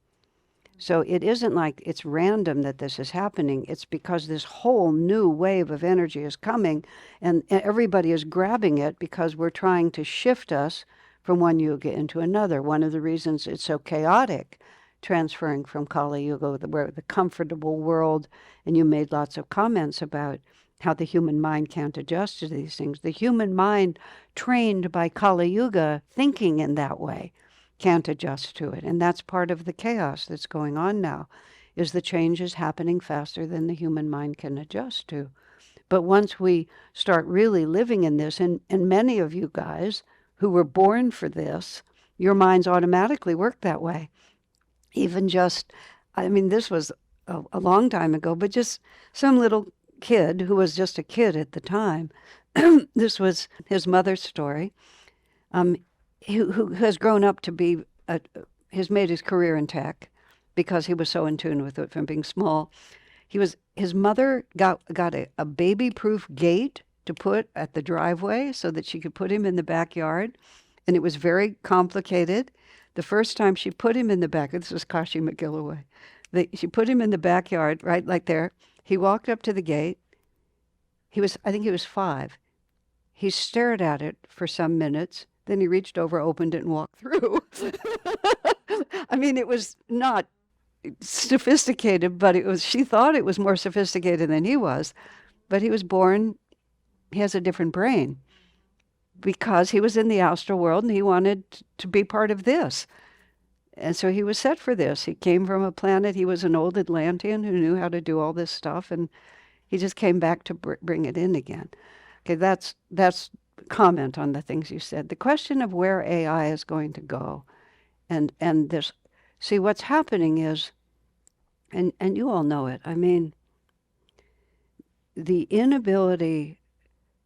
Speaker 1: So it isn't like it's random that this is happening. It's because this whole new wave of energy is coming, and everybody is grabbing it because we're trying to shift us from one yuga into another. One of the reasons it's so chaotic, transferring from Kali Yuga, where the comfortable world, and you made lots of comments about how the human mind can't adjust to these things. The human mind trained by Kali Yuga thinking in that way can't adjust to it. And that's part of the chaos that's going on now, is the change is happening faster than the human mind can adjust to. But once we start really living in this, and many of you guys who were born for this, your minds automatically work that way. Even just, I mean, this was a long time ago, but just some little kid who was just a kid at the time. This was his mother's story. Who has grown up to be, has made his career in tech because he was so in tune with it from being small. His mother got a baby-proof gate to put at the driveway so that she could put him in the backyard. And it was very complicated. The first time she put him in the backyard, this was Kashi McGilloway, she put him in the backyard, right, like there. He walked up to the gate. I think he was 5. He stared at it for some minutes. Then he reached over, opened it, and walked through. I mean, it was not sophisticated, but she thought it was more sophisticated than he was. But he was born, he has a different brain. because he was in the astral world and he wanted to be part of this. And so he was set for this. He came from a planet, he was an old Atlantean who knew how to do all this stuff, and he just came back to bring it in again. Okay, that's comment on the things you said. The question of where AI is going to go, and this, see what's happening is, and you all know it. I mean, the inability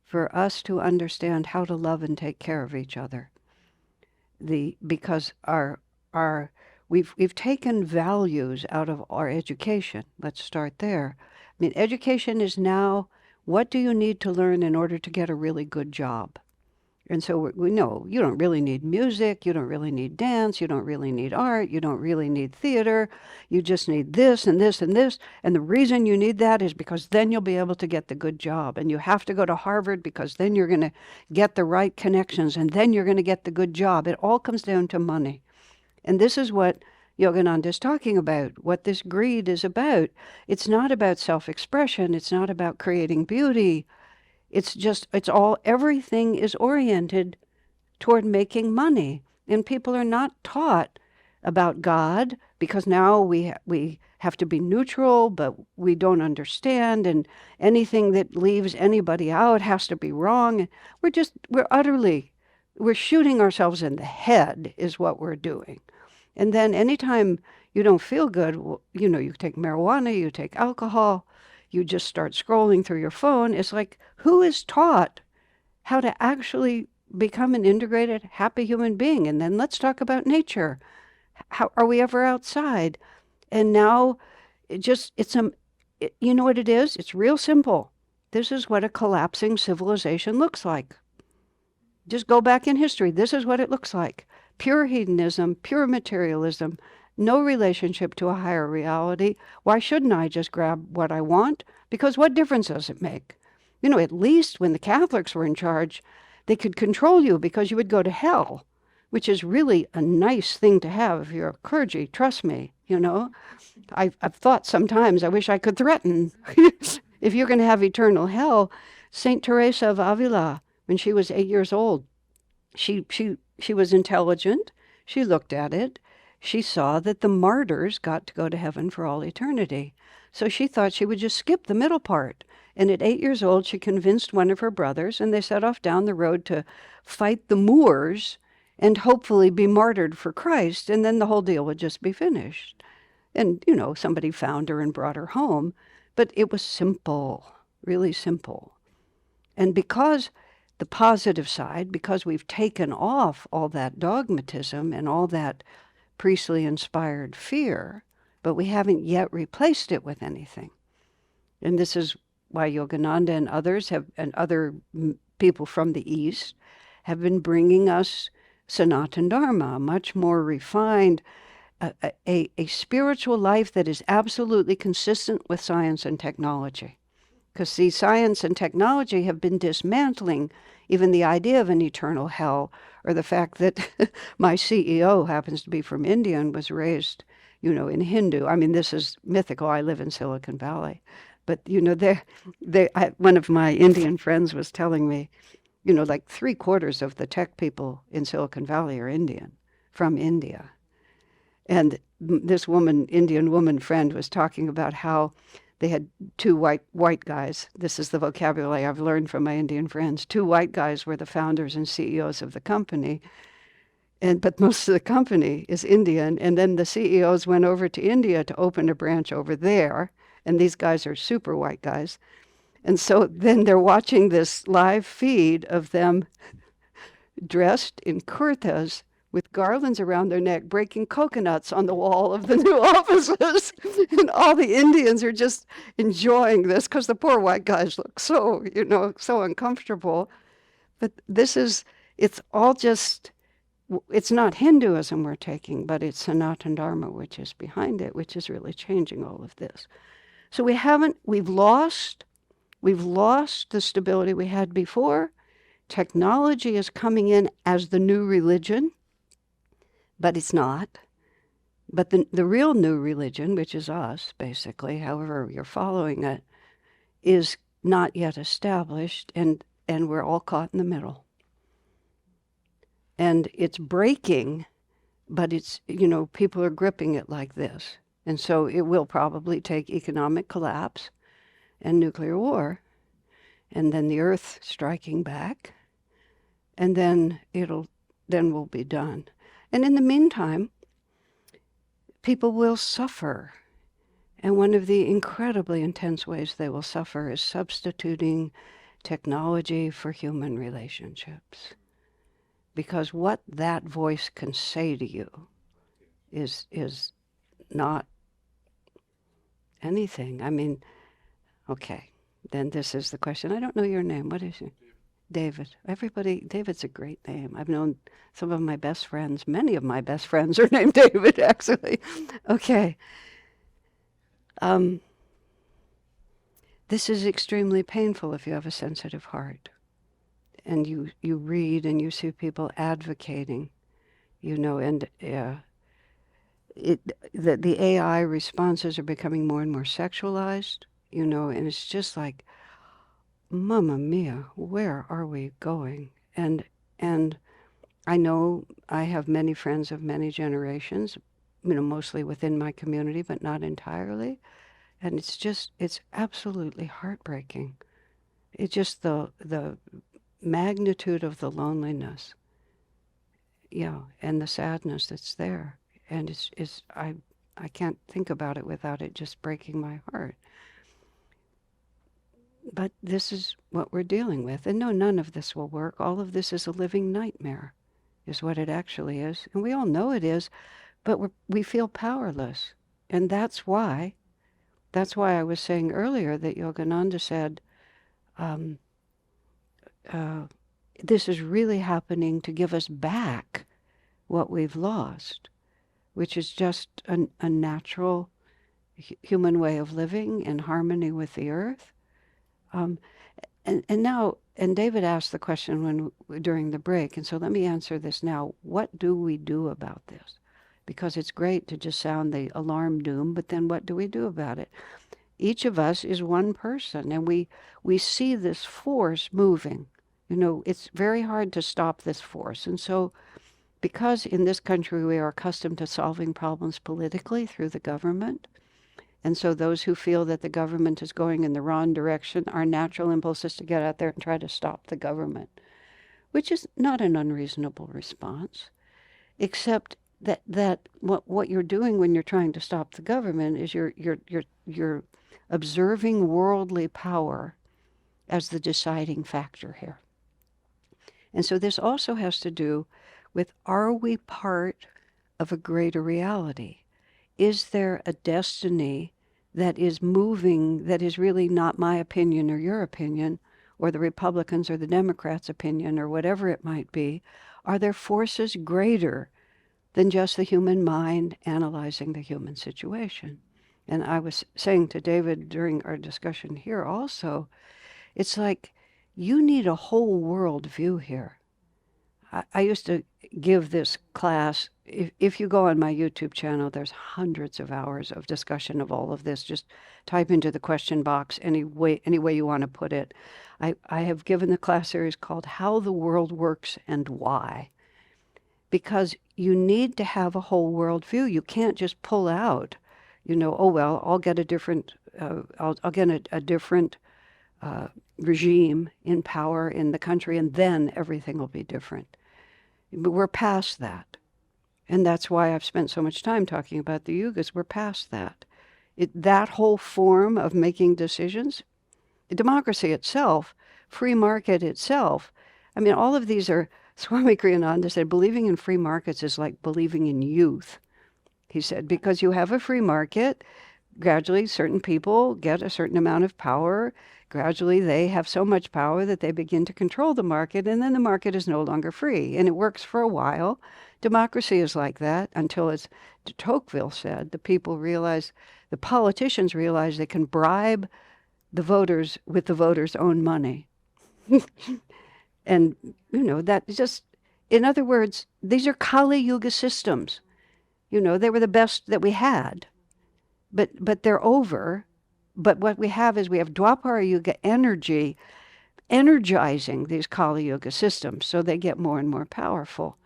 Speaker 1: for us to understand how to love and take care of each other. Because we've taken values out of our education. Let's start there. I mean, education is now, what do you need to learn in order to get a really good job? And so we know you don't really need music, you don't really need dance, you don't really need art, you don't really need theater. You just need this and this and this. And the reason you need that is because then you'll be able to get the good job. And you have to go to Harvard because then you're going to get the right connections and then you're going to get the good job. It all comes down to money. And this is what Yogananda is talking about, what this greed is about. It's not about self-expression. It's not about creating beauty. Everything is oriented toward making money. And people are not taught about God because now we have to be neutral, but we don't understand. And anything that leaves anybody out has to be wrong. We're shooting ourselves in the head is what we're doing. And then anytime you don't feel good, you take marijuana, you take alcohol, you just start scrolling through your phone. It's like, who is taught how to actually become an integrated, happy human being? And then let's talk about nature. How are we ever outside? And now you know what it is? It's real simple. This is what a collapsing civilization looks like. Just go back in history. This is what it looks like. Pure hedonism, pure materialism, no relationship to a higher reality. Why shouldn't I just grab what I want? Because what difference does it make? At least when the Catholics were in charge, they could control you because you would go to hell, which is really a nice thing to have if you're a clergy, trust me, I've thought sometimes I wish I could threaten. If you're going to have eternal hell, Saint Teresa of Avila, when she was 8 years old, she was intelligent. She looked at it. She saw that the martyrs got to go to heaven for all eternity. So she thought she would just skip the middle part. And at 8 years old, she convinced one of her brothers, and they set off down the road to fight the Moors and hopefully be martyred for Christ, and then the whole deal would just be finished. And, somebody found her and brought her home. But it was simple, really simple. And because the positive side, because we've taken off all that dogmatism and all that priestly inspired fear, but we haven't yet replaced it with anything. And this is why Yogananda and others and other people from the East have been bringing us Sanatana Dharma, much more refined, a spiritual life that is absolutely consistent with science and technology. Because see, science and technology have been dismantling even the idea of an eternal hell, or the fact that my CEO happens to be from India and was raised, in Hindu. I mean, this is mythical. I live in Silicon Valley. But, one of my Indian friends was telling me, like 3/4 of the tech people in Silicon Valley are Indian, from India. And this Indian woman friend was talking about how they had two white guys. This is the vocabulary I've learned from my Indian friends. Two white guys were the founders and CEOs of the company. But most of the company is Indian. And then the CEOs went over to India to open a branch over there. And these guys are super white guys. And so then they're watching this live feed of them dressed in kurtas with garlands around their neck, breaking coconuts on the wall of the new offices. And all the Indians are just enjoying this because the poor white guys look so uncomfortable. But it's not Hinduism we're taking, but it's Sanatana Dharma, which is behind it, which is really changing all of this. So we've lost the stability we had before. Technology is coming in as the new religion, but it's not. But the real new religion, which is us, basically, however you're following it, is not yet established, and we're all caught in the middle. And it's breaking, but it's, people are gripping it like this. And so it will probably take economic collapse and nuclear war, and then the earth striking back, and then we'll be done. And in the meantime, people will suffer. And one of the incredibly intense ways they will suffer is substituting technology for human relationships. Because what that voice can say to you is not anything. I mean, okay, then this is the question. I don't know your name. What is it? David. David's a great name. I've known some of my best friends. Many of my best friends are named David, actually. Okay. This is extremely painful if you have a sensitive heart. And you read and you see people advocating, and the AI responses are becoming more and more sexualized, and it's just like, Mamma mia, where are we going? And I know I have many friends of many generations, mostly within my community, but not entirely. And it's absolutely heartbreaking. It's just the magnitude of the loneliness, and the sadness that's there. And I can't think about it without it just breaking my heart. But this is what we're dealing with. And no, none of this will work. All of this is a living nightmare, is what it actually is. And we all know it is, but we feel powerless. And that's why I was saying earlier that Yogananda said, this is really happening to give us back what we've lost, which is just a natural human way of living in harmony with the earth. And David asked the question during the break, and so let me answer this now. What do we do about this? Because it's great to just sound the alarm doom, but then what do we do about it? Each of us is one person, and we see this force moving. It's very hard to stop this force. And so because in this country we are accustomed to solving problems politically through the government, and so those who feel that the government is going in the wrong direction, our natural impulse is to get out there and try to stop the government, which is not an unreasonable response, except that what you're doing when you're trying to stop the government is you're observing worldly power as the deciding factor here. And so this also has to do with, are we part of a greater reality? Is there a destiny that is moving, that is really not my opinion or your opinion, or the Republicans or the Democrats' opinion, or whatever it might be? Are there forces greater than just the human mind analyzing the human situation? And I was saying to David during our discussion here also, it's like you need a whole world view here. I used to give this class. If you go on my YouTube channel, there's hundreds of hours of discussion of all of this. Just type into the question box any way you want to put it. I have given the class series called How the World Works and Why. Because you need to have a whole world view. You can't just pull out, oh, well, I'll get a different, I'll get a different regime in power in the country, and then everything will be different. But we're past that. And that's why I've spent so much time talking about the yugas. We're past that. That whole form of making decisions, democracy itself, free market itself, I mean, all of these are, Swami Kriyananda said, believing in free markets is like believing in youth. He said, because you have a free market, gradually certain people get a certain amount of power. Gradually they have so much power that they begin to control the market, and then the market is no longer free. And it works for a while. Democracy is like that until, as de Tocqueville said, the politicians realize they can bribe the voters with the voters' own money. And, that just, in other words, these are Kali Yuga systems. They were the best that we had. But they're over. But what we have is we have Dwapara Yuga energy energizing these Kali Yuga systems, so they get more and more powerful.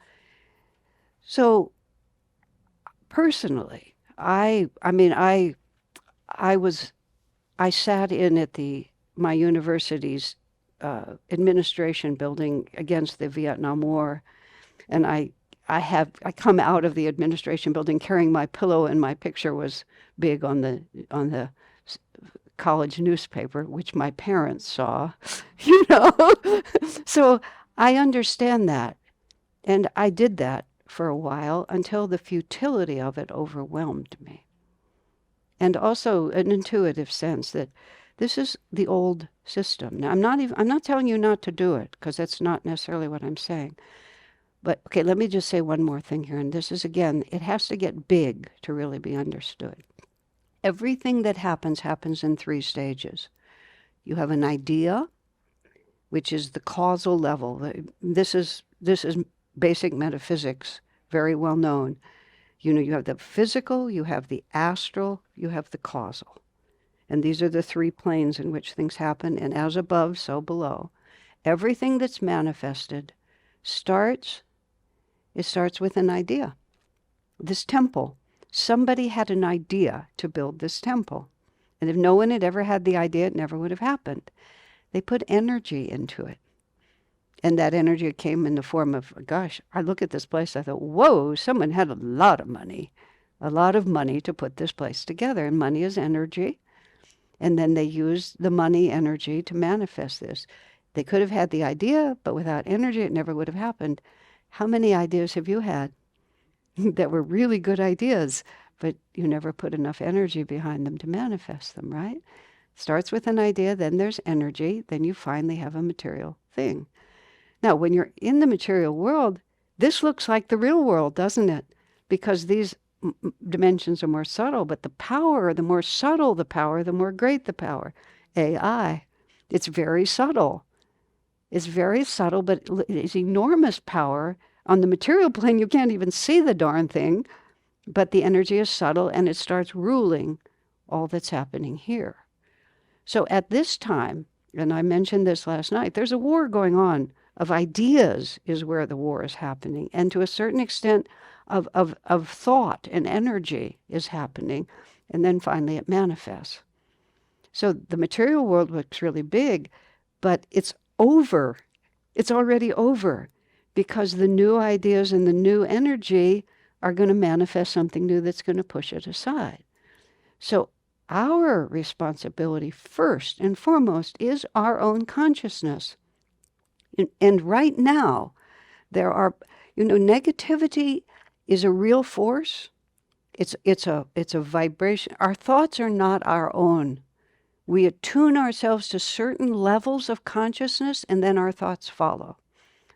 Speaker 1: So personally, I sat in at my university's administration building against the Vietnam War, and I come out of the administration building carrying my pillow, and my picture was big on the college newspaper, which my parents saw, you know. So I understand that, and I did that for a while until the futility of it overwhelmed me. And also an intuitive sense that this is the old system. Now, I'm not telling you not to do it, because that's not necessarily what I'm saying. But okay, let me just say one more thing here. And this is, again, it has to get big to really be understood. Everything that happens in 3 stages. You have an idea, which is the causal level. This is basic metaphysics, very well known. You know, you have the physical, you have the astral, you have the causal. And these are the 3 planes in which things happen. And as above, so below. Everything that's manifested starts with an idea. This temple, somebody had an idea to build this temple. And if no one had ever had the idea, it never would have happened. They put energy into it. And that energy came in the form of, gosh, I look at this place, I thought, whoa, someone had a lot of money to put this place together. And money is energy. And then they used the money energy to manifest this. They could have had the idea, but without energy, it never would have happened. How many ideas have you had that were really good ideas, but you never put enough energy behind them to manifest them, right? Starts with an idea, then there's energy, then you finally have a material thing. Now, when you're in the material world, this looks like the real world, doesn't it? Because these dimensions are more subtle, but the power, the more subtle the power, the more great the power. AI, it's very subtle. It's very subtle, but it's enormous power. On the material plane, you can't even see the darn thing, but the energy is subtle and it starts ruling all that's happening here. So at this time, and I mentioned this last night, there's a war going on of ideas is where the war is happening. And to a certain extent of thought and energy is happening. And then finally it manifests. So the material world looks really big, but it's over. It's already over, because the new ideas and the new energy are going to manifest something new that's going to push it aside. So our responsibility first and foremost is our own consciousness. And right now, there are, negativity is a real force. It's a vibration. Our thoughts are not our own. We attune ourselves to certain levels of consciousness, and then our thoughts follow.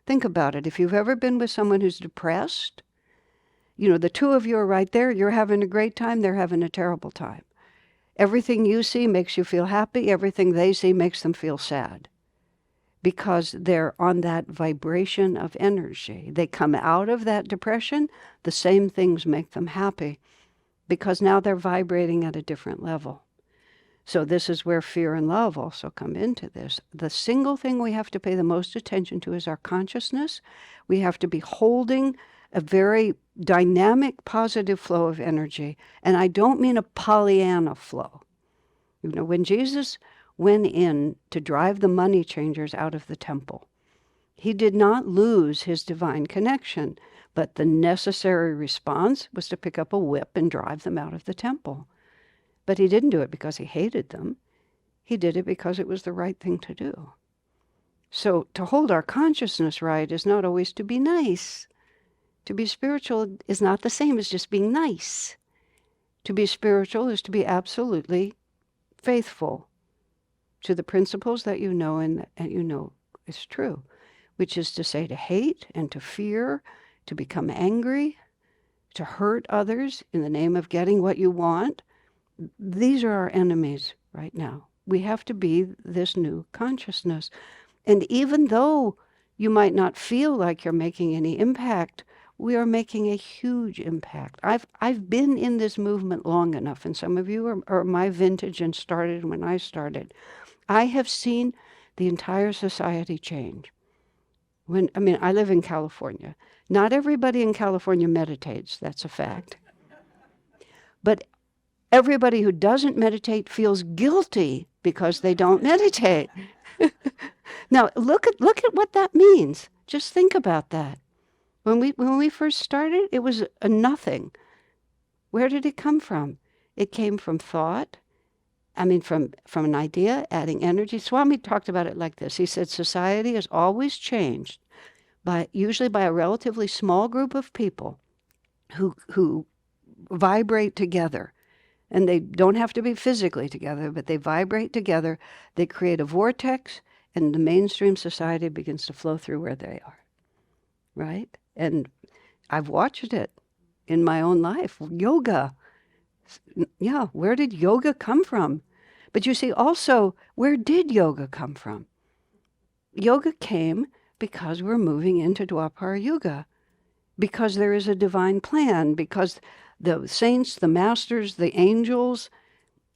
Speaker 1: Think about it. If you've ever been with someone who's depressed, the 2 of you are right there. You're having a great time. They're having a terrible time. Everything you see makes you feel happy. Everything they see makes them feel sad, because they're on that vibration of energy. They come out of that depression, the same things make them happy, because now they're vibrating at a different level. So this is where fear and love also come into this. The single thing we have to pay the most attention to is our consciousness. We have to be holding a very dynamic, positive flow of energy. And I don't mean a Pollyanna flow. When Jesus went in to drive the money changers out of the temple, he did not lose his divine connection, but the necessary response was to pick up a whip and drive them out of the temple. But he didn't do it because he hated them. He did it because it was the right thing to do. So to hold our consciousness right is not always to be nice. To be spiritual is not the same as just being nice. To be spiritual is to be absolutely faithful to the principles that you know and you know is true, which is to say to hate and to fear, to become angry, to hurt others in the name of getting what you want. These are our enemies right now. We have to be this new consciousness. And even though you might not feel like you're making any impact, we are making a huge impact. I've been in this movement long enough, and some of you are my vintage and started when I started. I have seen the entire society change. I live in California. Not everybody in California meditates, that's a fact. But everybody who doesn't meditate feels guilty because they don't meditate. Now, look at what that means. Just think about that. When we first started, it was a nothing. Where did it come from? It came from thought. From an idea, adding energy. Swami talked about it like this. He said society is always changed usually by a relatively small group of people who vibrate together. And they don't have to be physically together, but they vibrate together. They create a vortex, and the mainstream society begins to flow through where they are, right? And I've watched it in my own life. Yoga. Yeah, where did yoga come from? But you see, also, where did yoga come from? Yoga came because we're moving into Dwapara Yuga, because there is a divine plan, because the saints, the masters, the angels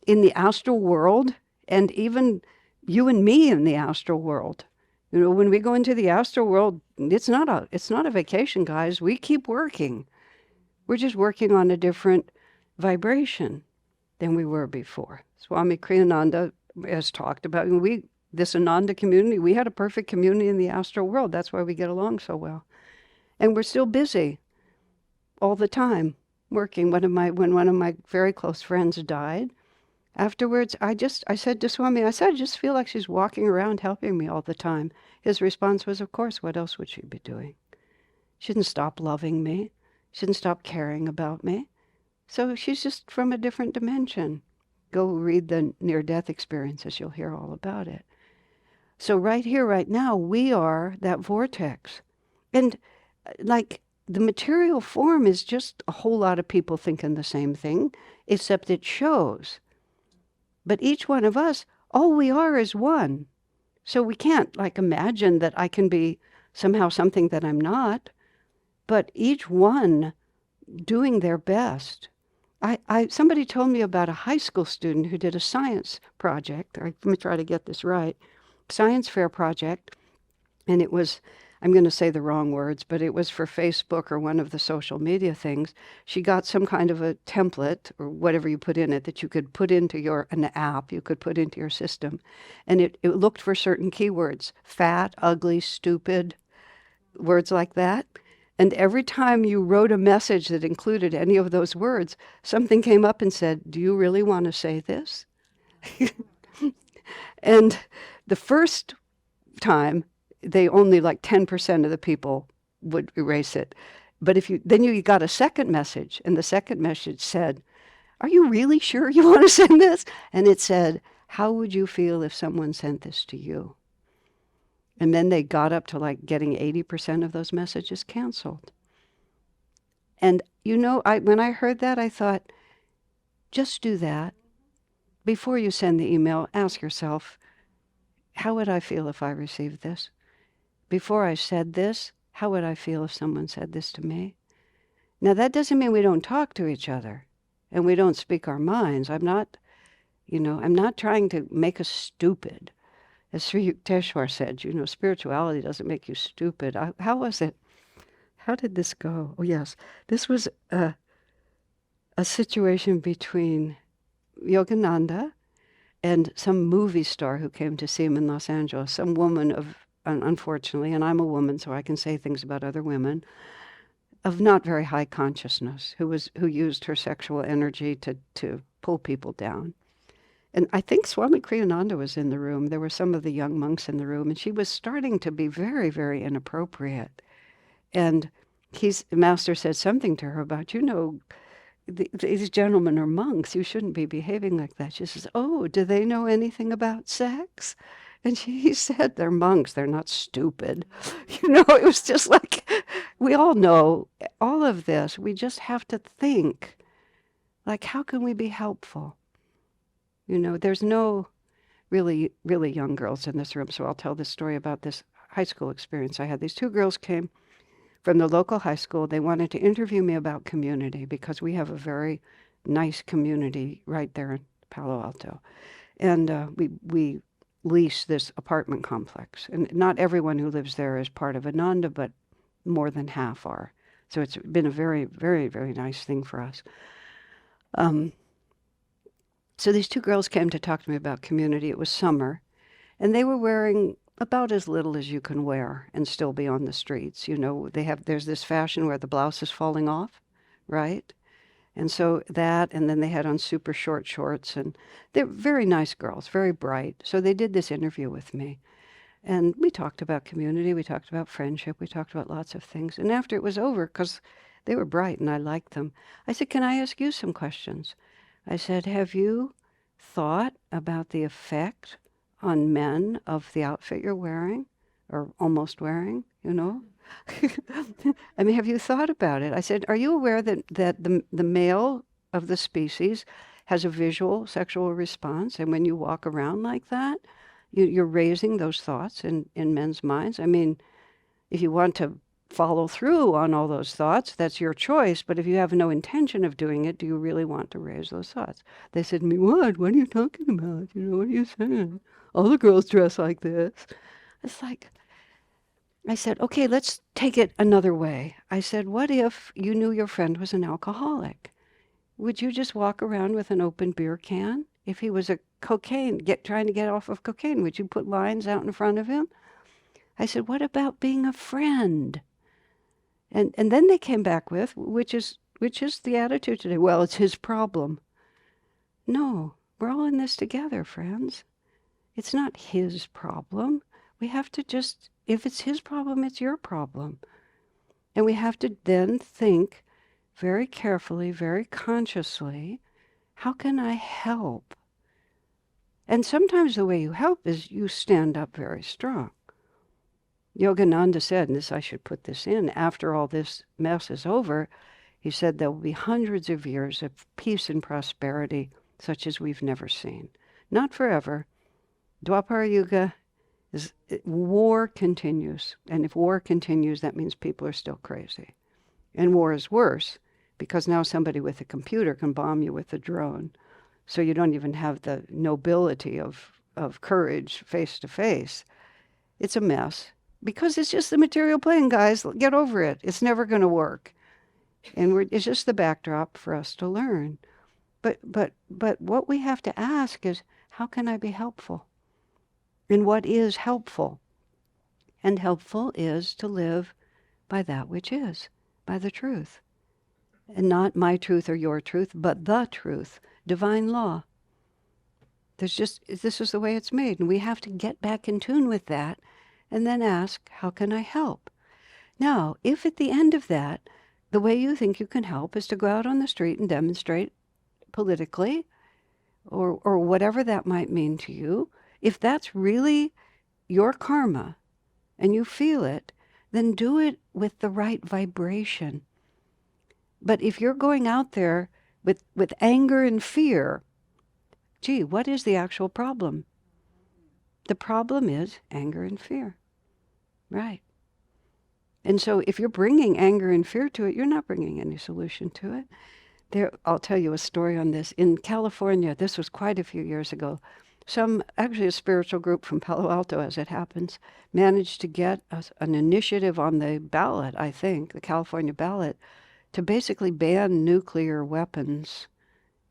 Speaker 1: in the astral world, and even you and me in the astral world. When we go into the astral world, it's not a vacation, guys. We keep working. We're just working on a different vibration than we were before. Swami Kriyananda has talked about, this Ananda community, we had a perfect community in the astral world. That's why we get along so well. And we're still busy all the time working. When one of my very close friends died, afterwards, I said to Swami, I just feel like she's walking around helping me all the time. His response was, of course, what else would she be doing? She didn't stop loving me. She didn't stop caring about me. So she's just from a different dimension. Go read the near-death experiences. You'll hear all about it. So right here, right now, we are that vortex. And like the material form is just a whole lot of people thinking the same thing, except it shows. But each one of us, all we are is one. So we can't imagine that I can be somehow something that I'm not. But each one doing their best. Somebody told me about a high school student who did a science project. Let me try to get this right. Science fair project. And it was, I'm going to say the wrong words, but it was for Facebook or one of the social media things. She got some kind of a template or whatever you put in it that you could put into an app, you could put into your system. And it looked for certain keywords: fat, ugly, stupid, words like that. And every time you wrote a message that included any of those words, something came up and said, do you really want to say this? And the first time, they only 10% of the people would erase it. But then you got a second message, and the second message said, are you really sure you want to send this? And it said, how would you feel if someone sent this to you? And then they got up to getting 80% of those messages canceled. And when I heard that, I thought, just do that. Before you send the email, ask yourself, how would I feel if I received this? Before I said this, how would I feel if someone said this to me? Now, that doesn't mean we don't talk to each other and we don't speak our minds. I'm not trying to make us stupid. As Sri Yukteswar said, spirituality doesn't make you stupid. How was it? How did this go? Oh, yes. This was a situation between Yogananda and some movie star who came to see him in Los Angeles. Some woman unfortunately, and I'm a woman, so I can say things about other women, of not very high consciousness, who used her sexual energy to pull people down. And I think Swami Kriyananda was in the room. There were some of the young monks in the room, and she was starting to be very, very inappropriate. And the master said something to her about, these gentlemen are monks. You shouldn't be behaving like that. She says, oh, do they know anything about sex? And he said, they're monks. They're not stupid. It was just we all know all of this. We just have to think, how can we be helpful? There's no really, really young girls in this room, so I'll tell this story about this high school experience I had. These two girls came from the local high school. They wanted to interview me about community because we have a very nice community right there in Palo Alto. And we lease this apartment complex. And not everyone who lives there is part of Ananda, but more than half are. So it's been a very, very, very nice thing for us. So these two girls came to talk to me about community. It was summer, and they were wearing about as little as you can wear and still be on the streets. There's this fashion where the blouse is falling off, right? And so that, and then they had on super short shorts, and they're very nice girls, very bright. So they did this interview with me. And we talked about community, we talked about friendship, we talked about lots of things. And after it was over, because they were bright and I liked them, I said, can I ask you some questions? I said, have you thought about the effect on men of the outfit you're wearing, or almost wearing, I mean, have you thought about it? I said, are you aware that the male of the species has a visual sexual response? And when you walk around like that, you're raising those thoughts in men's minds. I mean, if you want to follow through on all those thoughts, that's your choice. But if you have no intention of doing it, do you really want to raise those thoughts? They said to me, what? What are you talking about? What are you saying? All the girls dress like this. It's like, I said, okay, let's take it another way. I said, what if you knew your friend was an alcoholic? Would you just walk around with an open beer can? If he was trying to get off of cocaine, would you put lines out in front of him? I said, what about being a friend? And then they came back with, which is the attitude today. Well, it's his problem. No, we're all in this together, friends. It's not his problem. We have to just, if it's his problem, it's your problem. And we have to then think very carefully, very consciously, how can I help? And sometimes the way you help is you stand up very strong. Yogananda said, and I should put this in, after all this mess is over, he said there will be hundreds of years of peace and prosperity such as we've never seen. Not forever. Dwapara Yuga, war continues. And if war continues, that means people are still crazy. And war is worse because now somebody with a computer can bomb you with a drone. So you don't even have the nobility of courage face to face. It's a mess. Because it's just the material plane, guys. Get over it. It's never going to work. And it's just the backdrop for us to learn. But what we have to ask is, how can I be helpful? And what is helpful? And helpful is to live by that which is, by the truth. And not my truth or your truth, but the truth, divine law. This is the way it's made. And we have to get back in tune with that and then ask, how can I help? Now, if at the end of that, the way you think you can help is to go out on the street and demonstrate politically, or whatever that might mean to you, if that's really your karma and you feel it, then do it with the right vibration. But if you're going out there with anger and fear, gee, what is the actual problem? The problem is anger and fear, right? And so if you're bringing anger and fear to it, you're not bringing any solution to it. I'll tell you a story on this. In California, this was quite a few years ago, actually a spiritual group from Palo Alto, as it happens, managed to get an initiative on the ballot, I think, the California ballot, to basically ban nuclear weapons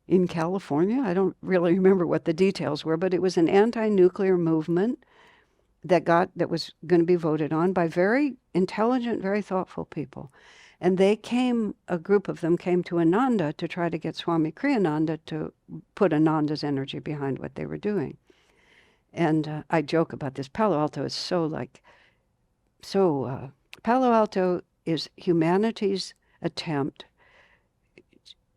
Speaker 1: in California. I don't really remember what the details were, but it was an anti-nuclear movement that was going to be voted on by very intelligent, very thoughtful people. And a group of them came to Ananda to try to get Swami Kriyananda to put Ananda's energy behind what they were doing. And I joke about this. Palo Alto is Palo Alto is humanity's attempt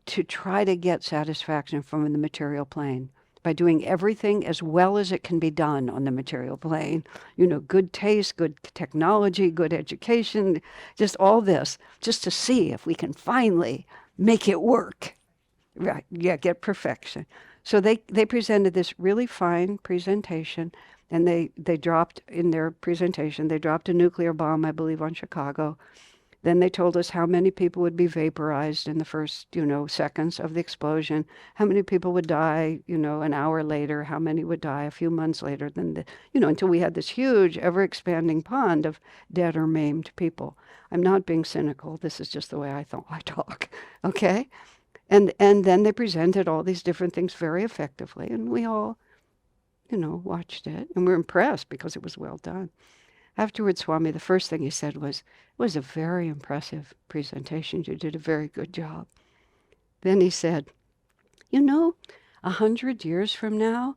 Speaker 1: to try to get satisfaction from the material plane by doing everything as well as it can be done on the material plane. Good taste, good technology, good education, just all this, just to see if we can finally make it work. Right, yeah, get perfection. So they presented this really fine presentation, and they dropped in their presentation, they dropped a nuclear bomb, I believe, on Chicago. Then they told us how many people would be vaporized in the first, seconds of the explosion, how many people would die, an hour later, how many would die a few months later, until we had this huge, ever-expanding pond of dead or maimed people. I'm not being cynical. This is just the way I talk, okay? And then they presented all these different things very effectively, and we all, watched it, and we're impressed because it was well done. Afterwards, Swami, the first thing he said was, it was a very impressive presentation. You did a very good job. Then he said, 100 years from now,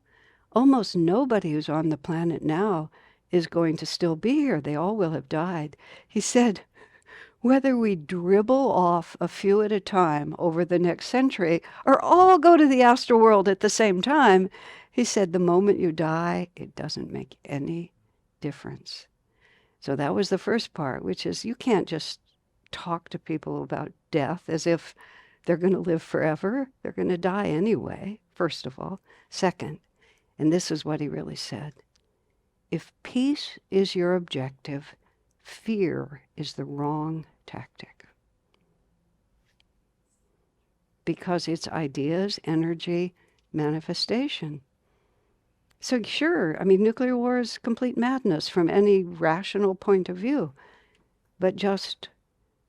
Speaker 1: almost nobody who's on the planet now is going to still be here. They all will have died. He said, whether we dribble off a few at a time over the next century or all go to the astral world at the same time, he said, the moment you die, it doesn't make any difference. So that was the first part, which is you can't just talk to people about death as if they're going to live forever. They're going to die anyway, first of all. Second, and this is what he really said, if peace is your objective, fear is the wrong tactic. Because it's ideas, energy, manifestation. So sure, nuclear war is complete madness from any rational point of view. But just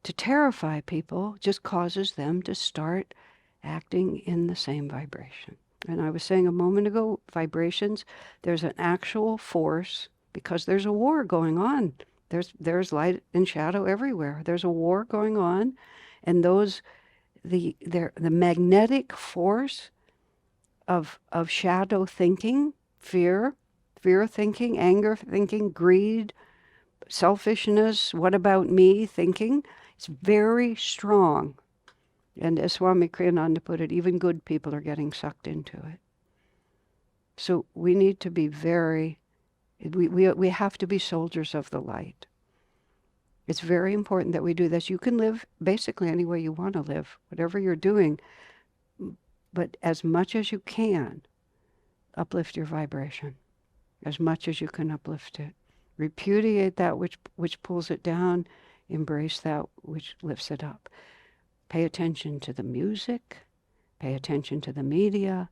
Speaker 1: to terrify people just causes them to start acting in the same vibration. And I was saying a moment ago, vibrations, there's an actual force because there's a war going on. There's light and shadow everywhere. There's a war going on, and the magnetic force of shadow thinking, fear thinking, anger thinking, greed, selfishness, what about me thinking, it's very strong. And as Swami Kriyananda put it, even good people are getting sucked into it. So we need to be we have to be soldiers of the light. It's very important that we do this. You can live basically any way you want to live, whatever you're doing, but as much as you can, uplift your vibration, as much as you can uplift it. Repudiate that which pulls it down, embrace that which lifts it up. Pay attention to the music, pay attention to the media,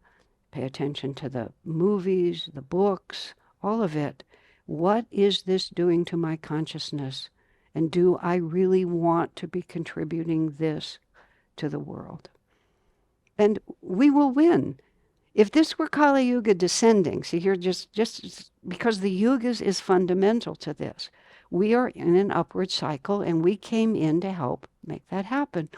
Speaker 1: pay attention to the movies, the books, all of it. What is this doing to my consciousness? And do I really want to be contributing this to the world? And we will win. If this were Kali Yuga descending, see here, just because the Yugas is fundamental to this, we are in an upward cycle, and we came in to help make that happen.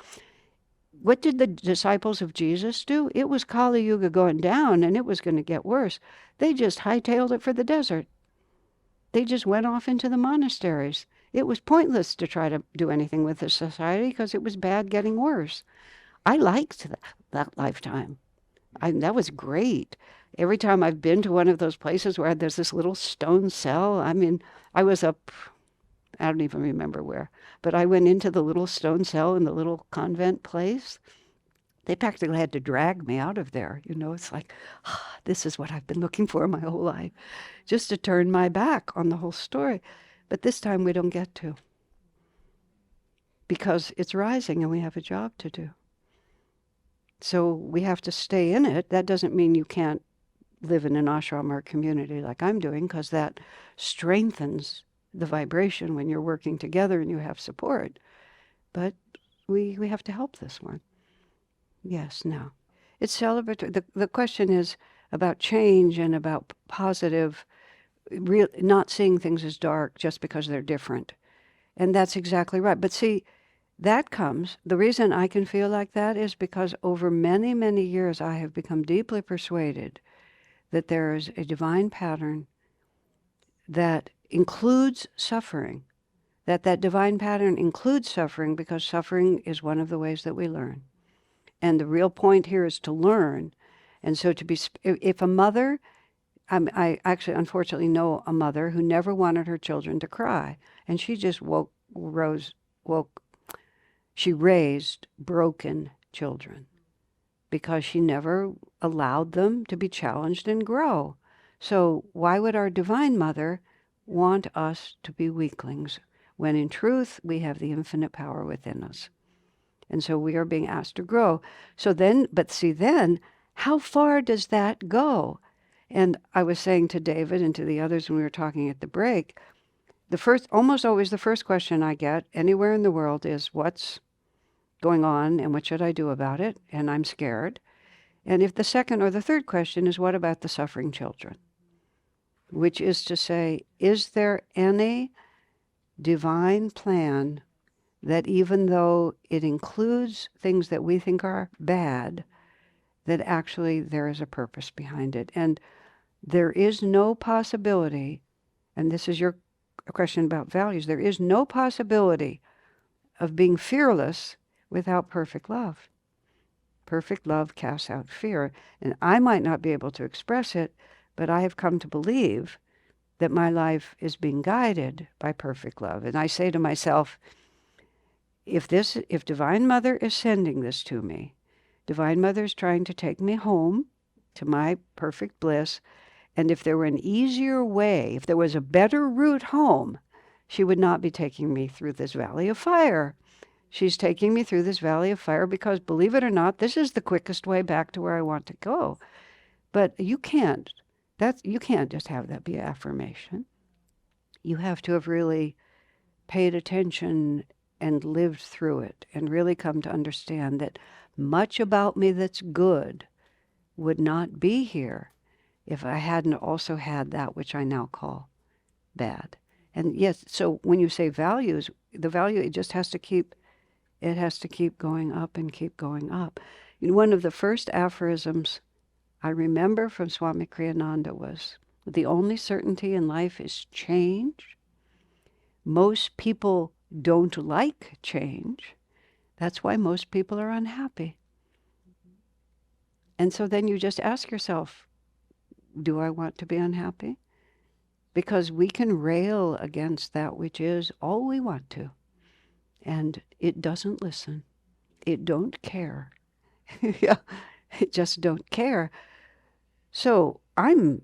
Speaker 1: What did the disciples of Jesus do? It was Kali Yuga going down, and it was going to get worse. They just hightailed it for the desert. They just went off into the monasteries. It was pointless to try to do anything with the society because it was bad getting worse. I liked that lifetime. That was great. Every time I've been to one of those places where there's this little stone cell, I was up, I don't even remember where, but I went into the little stone cell in the little convent place. They practically had to drag me out of there. It's like, this is what I've been looking for my whole life, just to turn my back on the whole story. But this time we don't get to, because it's rising and we have a job to do. So we have to stay in it. That doesn't mean you can't live in an ashram or community like I'm doing, because that strengthens the vibration when you're working together and you have support. But we have to help this one. Yes, now. It's celebratory. The question is about change and about positive, not seeing things as dark just because they're different. And that's exactly right. But see, the reason I can feel like that is because over many, many years I have become deeply persuaded that there is a divine pattern that includes suffering, that divine pattern includes suffering because suffering is one of the ways that we learn. And the real point here is to learn. And so if a mother, I actually unfortunately know a mother who never wanted her children to cry. And she just she raised broken children because she never allowed them to be challenged and grow. So why would our divine mother want us to be weaklings when in truth we have the infinite power within us. And so we are being asked to grow. So then, but see then, how far does that go? And I was saying to David and to the others when we were talking at the break, almost always the first question I get anywhere in the world is, what's going on and what should I do about it? And I'm scared. And if the second or the third question is, what about the suffering children? Which is to say, is there any divine plan that even though it includes things that we think are bad, that actually there is a purpose behind it? And there is no possibility, and this is your question about values, there is no possibility of being fearless without perfect love. Perfect love casts out fear. And I might not be able to express it, but I have come to believe that my life is being guided by perfect love. And I say to myself, if Divine Mother is sending this to me, Divine Mother is trying to take me home to my perfect bliss, and if there were an easier way, if there was a better route home, she would not be taking me through this valley of fire. She's taking me through this valley of fire because, believe it or not, this is the quickest way back to where I want to go. But you can't just have that be affirmation. You have to have really paid attention and lived through it and really come to understand that much about me that's good would not be here if I hadn't also had that which I now call bad. And yes, so when you say values, the value, it has to keep going up and keep going up. One of the first aphorisms I remember from Swami Kriyananda was, the only certainty in life is change. Most people don't like change. That's why most people are unhappy. And so then you just ask yourself, do I want to be unhappy? Because we can rail against that which is all we want to. And it doesn't listen. It don't care. Yeah, it just don't care. So I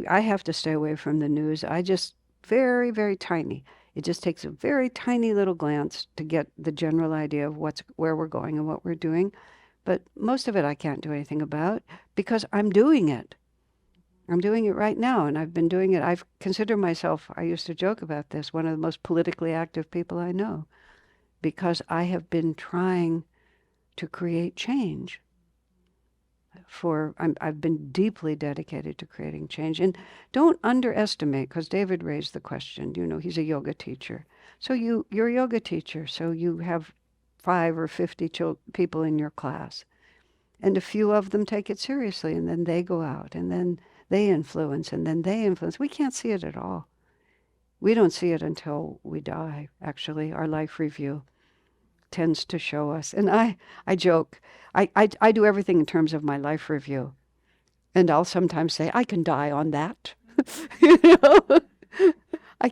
Speaker 1: have to stay away from the news. I just very, very tiny. It just takes a very tiny little glance to get the general idea of where we're going and what we're doing. But most of it I can't do anything about because I'm doing it. I'm doing it right now, and I've been doing it. I've considered myself, I used to joke about this, one of the most politically active people I know, because I have been trying to create change. I've been deeply dedicated to creating change. And don't underestimate, because David raised the question, he's a yoga teacher. So you're a yoga teacher, so you have 5 or 50 people in your class. And a few of them take it seriously, and then they go out, and then they influence, and then they influence. We can't see it at all. We don't see it until we die, actually. Our life review tends to show us. And I joke, I do everything in terms of my life review. And I'll sometimes say, I can die on that. I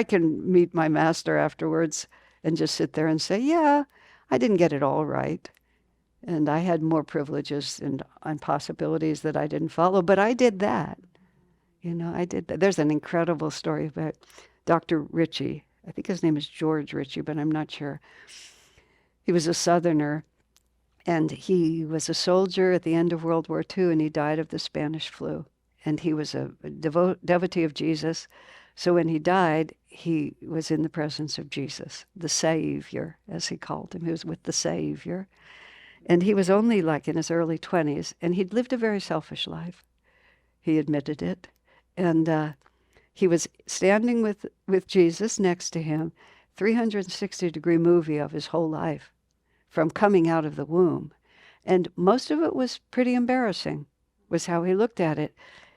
Speaker 1: can meet my master afterwards and just sit there and say, yeah, I didn't get it all right. And I had more privileges and possibilities that I didn't follow, but I did that. I did that. There's an incredible story about Dr. Ritchie. I think his name is George Ritchie, but I'm not sure. He was a Southerner, and he was a soldier at the end of World War II, and he died of the Spanish flu. And he was a devotee of Jesus. So when he died, he was in the presence of Jesus, the Savior, as he called him. He was with the Savior. And he was only like in his early 20s, and he'd lived a very selfish life. He admitted it. And he was standing with Jesus next to him, 360-degree movie of his whole life, from coming out of the womb. And most of it was pretty embarrassing, was how he looked at it.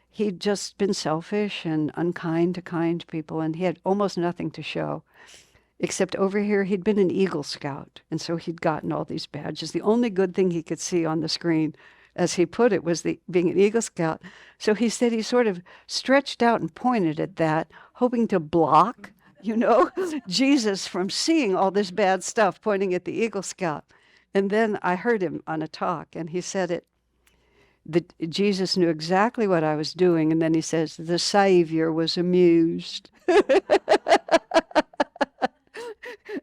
Speaker 1: He'd just been selfish and unkind to kind people, and he had almost nothing to show. Except over here, he'd been an Eagle Scout, and so he'd gotten all these badges. The only good thing he could see on the screen, as he put it, was being an Eagle Scout. So he said he sort of stretched out and pointed at that, hoping to block, Jesus from seeing all this bad stuff, pointing at the Eagle Scout. And then I heard him on a talk, and he said Jesus knew exactly what I was doing, and then he says, the Savior was amused.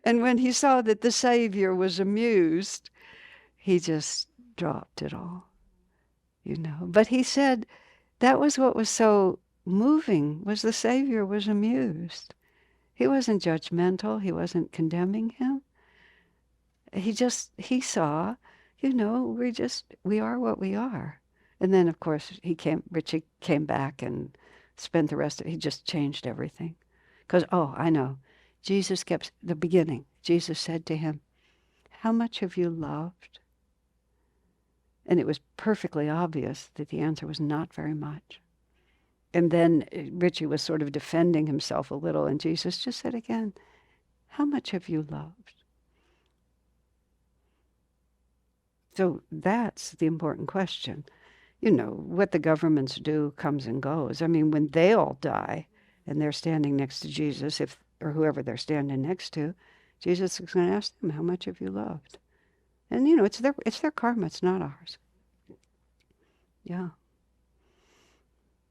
Speaker 1: And when he saw that the Savior was amused, he just dropped it all, you know. But he said that was what was so moving, was the Savior was amused. He wasn't judgmental. He wasn't condemning him. He saw, you know, we are what we are. And then, of course, Richie came back and spent the rest of it. He just changed everything. Because, oh, I know. The beginning, Jesus said to him, how much have you loved? And it was perfectly obvious that the answer was not very much. And then Richie was sort of defending himself a little, and Jesus just said again, how much have you loved? So that's the important question. You know, what the governments do comes and goes. I mean, when they all die and they're standing next to Jesus, or whoever they're standing next to, Jesus is going to ask them, how much have you loved? And, you know, it's their karma, it's not ours. Yeah.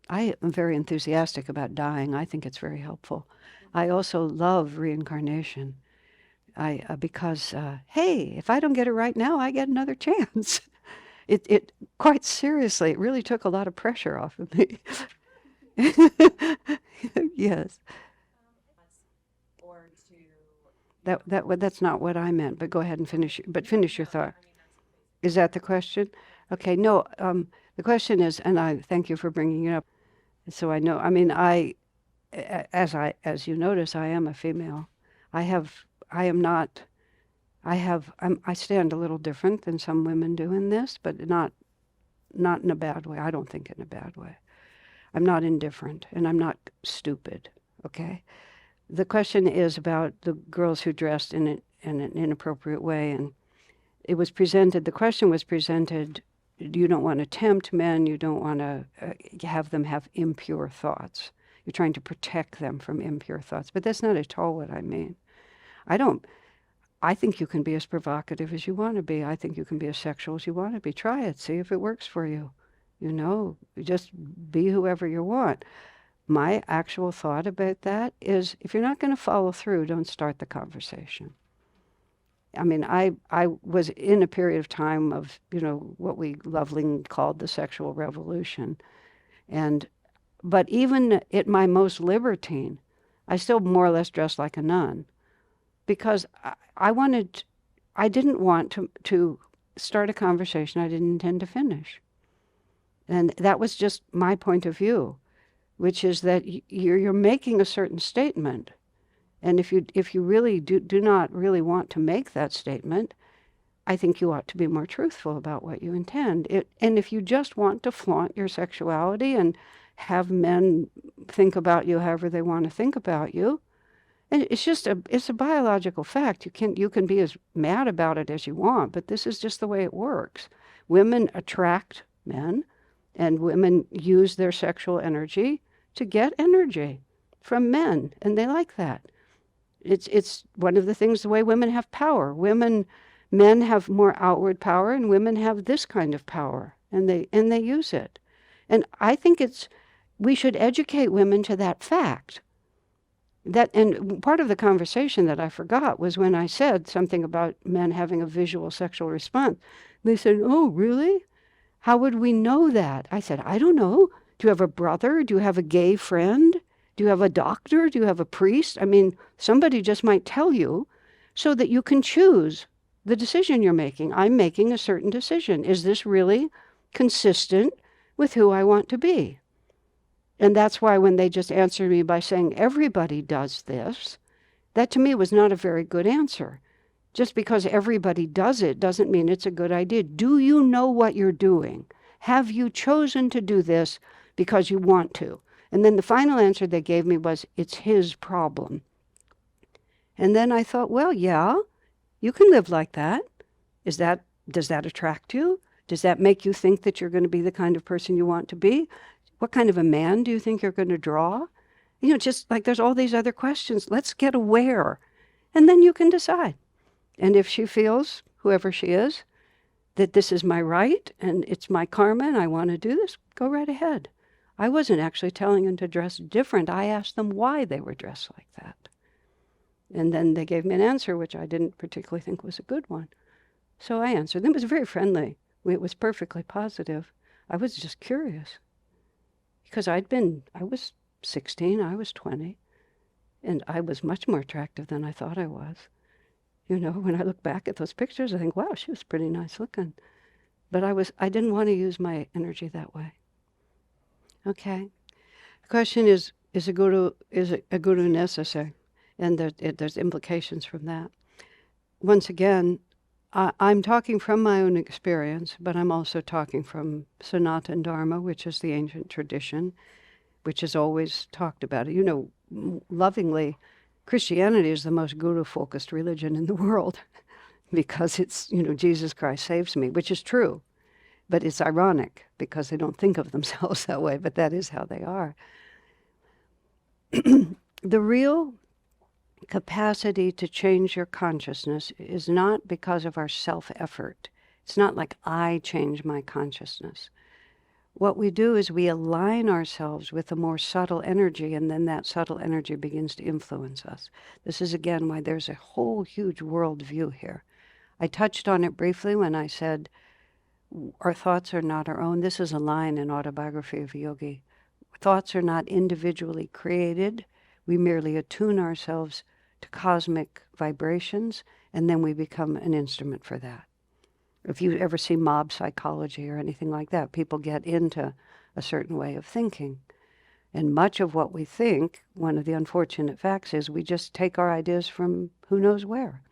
Speaker 1: I am very enthusiastic about dying. I think it's very helpful. I also love reincarnation. Because hey, if I don't get it right now, I get another chance. It quite seriously, it really took a lot of pressure off of me. Yes. That's not what I meant. But go ahead and finish. But finish your thought. Is that the question? Okay. No. The question is, and I thank you for bringing it up. So I know. I mean, as you notice, I am a female. I stand a little different than some women do in this, but not in a bad way. I don't think in a bad way. I'm not indifferent, and I'm not stupid, okay? The question is about the girls who dressed in an inappropriate way, and the question was presented, you don't want to tempt men, you don't want to have them have impure thoughts. You're trying to protect them from impure thoughts, but that's not at all what I mean. I think you can be as provocative as you want to be. I think you can be as sexual as you want to be. Try it. See if it works for you. You know, just be whoever you want. My actual thought about that is if you're not going to follow through, don't start the conversation. I mean, I was in a period of time of, you know, what we lovingly called the sexual revolution. But even at my most libertine, I still more or less dressed like a nun. Because I didn't want to start a conversation I didn't intend to finish. And that was just my point of view, which is that you're making a certain statement. And if you really do not really want to make that statement, I think you ought to be more truthful about what you intend. And if you just want to flaunt your sexuality and have men think about you however they want to think about you, and it's a biological fact. You can be as mad about it as you want, but this is just the way it works. Women attract men, and women use their sexual energy to get energy from men, and they like that. It's one of the things, the way women have power. Men have more outward power, and women have this kind of power, and they use it. And I think we should educate women to that fact. And part of the conversation that I forgot was when I said something about men having a visual sexual response. They said, oh, really? How would we know that? I said, I don't know. Do you have a brother? Do you have a gay friend? Do you have a doctor? Do you have a priest? I mean, somebody just might tell you so that you can choose the decision you're making. I'm making a certain decision. Is this really consistent with who I want to be? And that's why when they just answered me by saying everybody does this, that to me was not a very good answer. Just because everybody does it doesn't mean it's a good idea. Do you know what you're doing? Have you chosen to do this because you want to? And then the final answer they gave me was, it's his problem. And then I thought, well, yeah, you can live like that. Does that attract you? Does that make you think that you're going to be the kind of person you want to be? What kind of a man do you think you're going to draw? You know, just like there's all these other questions. Let's get aware. And then you can decide. And if she feels, whoever she is, that this is my right and it's my karma and I want to do this, go right ahead. I wasn't actually telling them to dress different. I asked them why they were dressed like that. And then they gave me an answer, which I didn't particularly think was a good one. So I answered them. It was very friendly. It was perfectly positive. I was just curious. Because I was 16, I was 20, and I was much more attractive than I thought I was. When I look back at those pictures, I think, wow, she was pretty nice looking. But I didn't want to use my energy that way. Okay. The question is a guru necessary? And there's implications from that. Once again, I'm talking from my own experience, but I'm also talking from Sanatana Dharma, which is the ancient tradition, which has always talked about it. Lovingly, Christianity is the most guru-focused religion in the world because it's, Jesus Christ saves me, which is true. But it's ironic because they don't think of themselves that way, but that is how they are. The real capacity to change your consciousness is not because of our self-effort. It's not like I change my consciousness. What we do is we align ourselves with a more subtle energy, and then that subtle energy begins to influence us. This is, again, why there's a whole huge worldview here. I touched on it briefly when I said our thoughts are not our own. This is a line in Autobiography of a Yogi. Thoughts are not individually created. We merely attune ourselves to cosmic vibrations, and then we become an instrument for that. If you ever see mob psychology or anything like that, people get into a certain way of thinking. And much of what we think, one of the unfortunate facts is we just take our ideas from who knows where.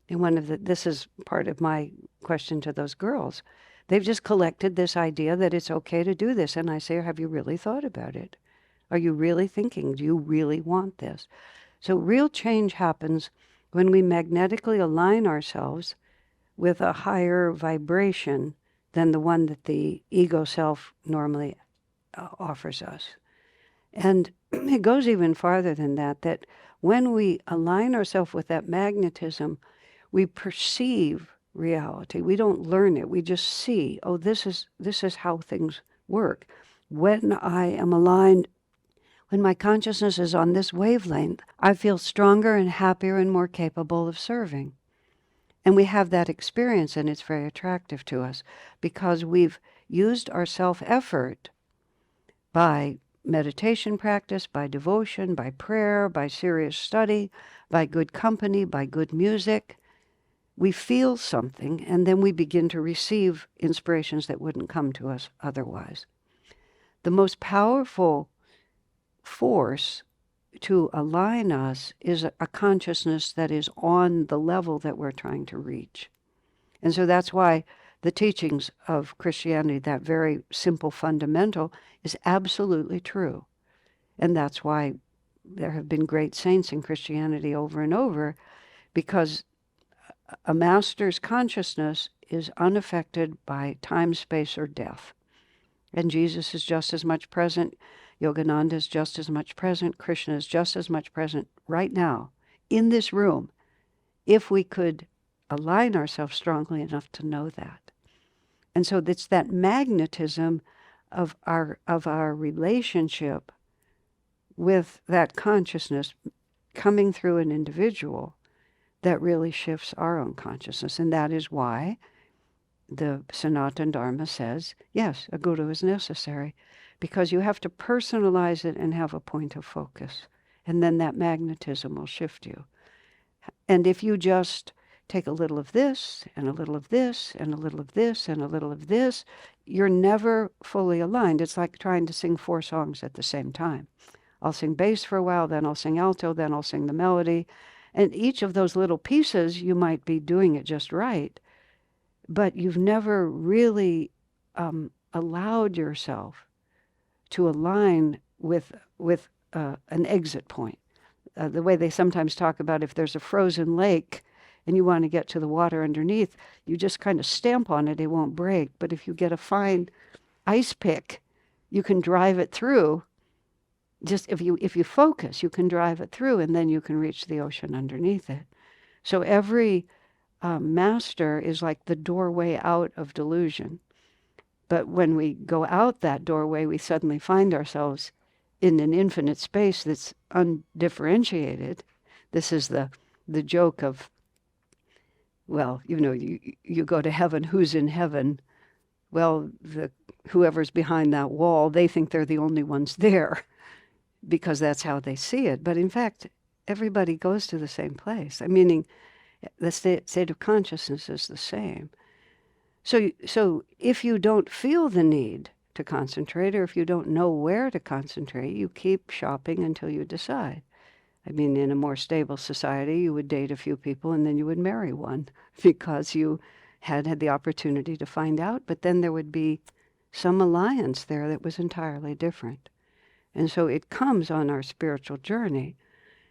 Speaker 1: And this is part of my question to those girls. They've just collected this idea that it's okay to do this. And I say, have you really thought about it? Are you really thinking? Do you really want this? So real change happens when we magnetically align ourselves with a higher vibration than the one that the ego self normally offers us. And it goes even farther than that when we align ourselves with that magnetism, we perceive reality. We don't learn it. We just see, oh, this is how things work. When I am aligned, when my consciousness is on this wavelength, I feel stronger and happier and more capable of serving. And we have that experience, and it's very attractive to us because we've used our self-effort by meditation practice, by devotion, by prayer, by serious study, by good company, by good music. We feel something, and then we begin to receive inspirations that wouldn't come to us otherwise. The most powerful force to align us is a consciousness that is on the level that we're trying to reach. And so that's why the teachings of Christianity, that very simple fundamental, is absolutely true. And that's why there have been great saints in Christianity over and over, because a master's consciousness is unaffected by time, space, or death. And Jesus is just as much present. Yogananda is just as much present. Krishna is just as much present right now in this room, if we could align ourselves strongly enough to know that. And so it's that magnetism of our relationship with that consciousness coming through an individual that really shifts our own consciousness. And that is why the Sanatana Dharma says, yes, a guru is necessary, because you have to personalize it and have a point of focus. And then that magnetism will shift you. And if you just take a little of this, and a little of this, and a little of this, and a little of this, you're never fully aligned. It's like trying to sing 4 songs at the same time. I'll sing bass for a while, then I'll sing alto, then I'll sing the melody. And each of those little pieces, you might be doing it just right, but you've never really allowed yourself to align with an exit point. The way they sometimes talk about if there's a frozen lake and you want to get to the water underneath, you just kind of stamp on it, it won't break. But if you get a fine ice pick, you can drive it through. Just if you focus, you can drive it through, and then you can reach the ocean underneath it. So every master is like the doorway out of delusion. But when we go out that doorway, we suddenly find ourselves in an infinite space that's undifferentiated, This is the joke of, well, you go to heaven, who's in heaven? Well, whoever's behind that wall, they think they're the only ones there because that's how they see it. But in fact, everybody goes to the same place. Meaning, the state of consciousness is the same. So if you don't feel the need to concentrate, or if you don't know where to concentrate, you keep shopping until you decide. In a more stable society, you would date a few people and then you would marry one because you had the opportunity to find out. But then there would be some alliance there that was entirely different. And so it comes on our spiritual journey.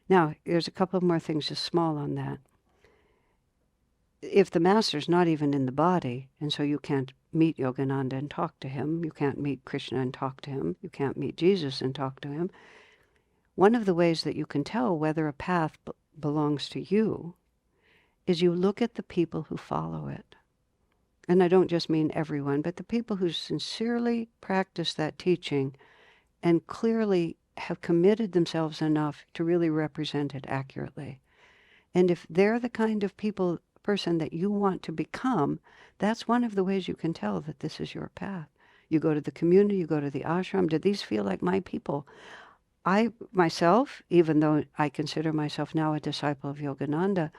Speaker 1: Now, there's a couple more things just small on that. If the master's not even in the body, and so you can't meet Yogananda and talk to him, you can't meet Krishna and talk to him, you can't meet Jesus and talk to him, one of the ways that you can tell whether a path belongs to you is you look at the people who follow it. And I don't just mean everyone, but the people who sincerely practice that teaching and clearly have committed themselves enough to really represent it accurately. And if they're the kind of person that you want to become, that's one of the ways you can tell that this is your path. You go to the community, you go to the ashram. Do these feel like my people? I myself, even though I consider myself now a disciple of Yogananda,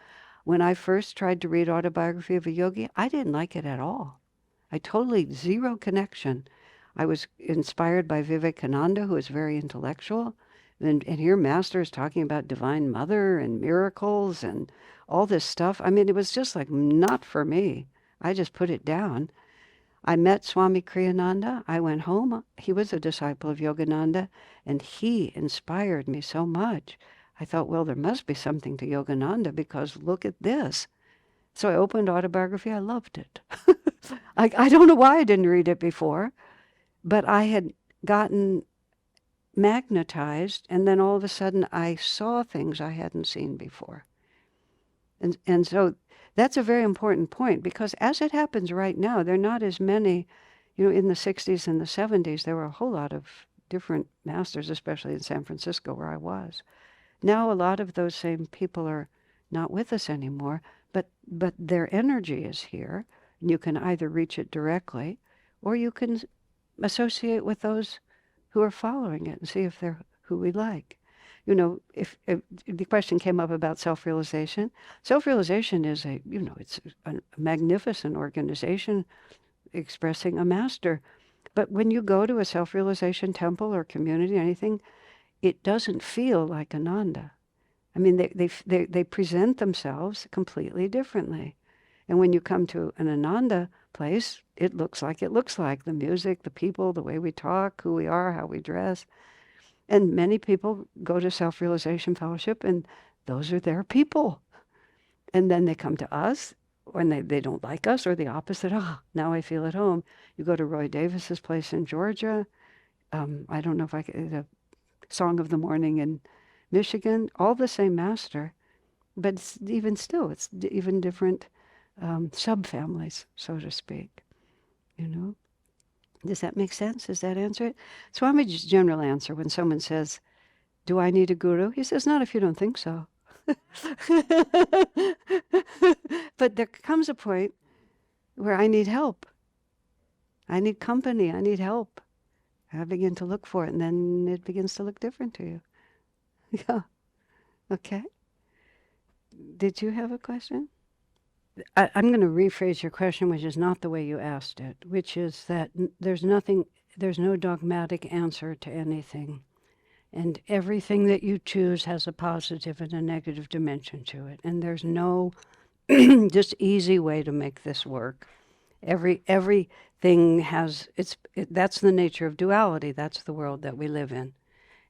Speaker 1: when I first tried to read Autobiography of a Yogi, I didn't like it at all. I totally zero connection. I was inspired by Vivekananda, who is very intellectual. And here Master is talking about Divine Mother and miracles and all this stuff. It was just like not for me. I just put it down. I met Swami Kriyananda. I went home. He was a disciple of Yogananda, and he inspired me so much. I thought, well, there must be something to Yogananda because look at this. So I opened Autobiography. I loved it. I don't know why I didn't read it before, but I had gotten magnetized, and then all of a sudden I saw things I hadn't seen before. And so that's a very important point, because as it happens right now, there are not as many, in the 60s and the 70s, there were a whole lot of different masters, especially in San Francisco where I was. Now a lot of those same people are not with us anymore, but their energy is here. And you can either reach it directly, or you can associate with those who are following it and see if they're who we like. If the question came up about self-realization, self-realization is it's a magnificent organization expressing a master. But when you go to a self-realization temple or community, anything, it doesn't feel like Ananda. They present themselves completely differently. And when you come to an Ananda place, it looks like the music, the people, the way we talk, who we are, how we dress. And many people go to self-realization fellowship, and those are their people. And then they come to us when they don't like us, or the opposite. Now I feel at home. You go to Roy Davis's place in Georgia. I don't know if the Song of the Morning in Michigan, all the same master, but it's even different subfamilies, so to speak. Does that make sense? Does that answer it? Swamiji's general answer when someone says, do I need a guru? He says, not if you don't think so. But there comes a point where I need help. I need company. I need help. I begin to look for it, and then it begins to look different to you. Yeah. Okay. Did you have a question? I'm going to rephrase your question, which is not the way you asked it, which is that there's no dogmatic answer to anything. And everything that you choose has a positive and a negative dimension to it. And there's no just easy way to make this work. Everything has, that's the nature of duality. That's the world that we live in.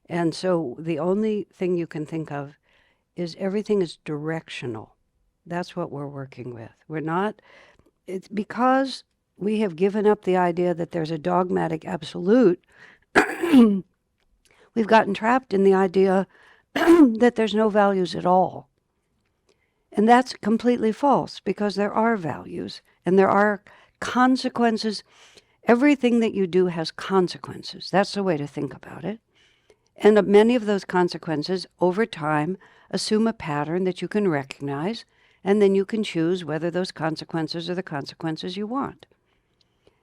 Speaker 1: And so the only thing you can think of is everything is directional. That's what we're working with. It's because we have given up the idea that there's a dogmatic absolute. We've gotten trapped in the idea that there's no values at all. And that's completely false, because there are values and there are consequences. Everything that you do has consequences. That's the way to think about it. And many of those consequences over time assume a pattern that you can recognize, and then you can choose whether those consequences are the consequences you want.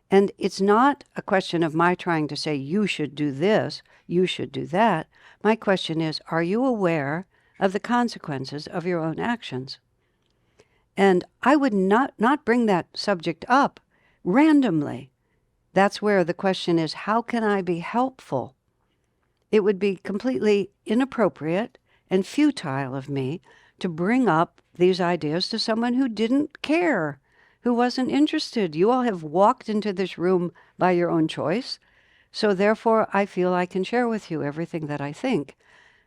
Speaker 1: And it's not a question of my trying to say, you should do this, you should do that. My question is, are you aware of the consequences of your own actions? And I would not bring that subject up randomly. That's where the question is, how can I be helpful? It would be completely inappropriate and futile of me to bring up these ideas to someone who didn't care, who wasn't interested. You all have walked into this room by your own choice, so therefore I feel I can share with you everything that I think.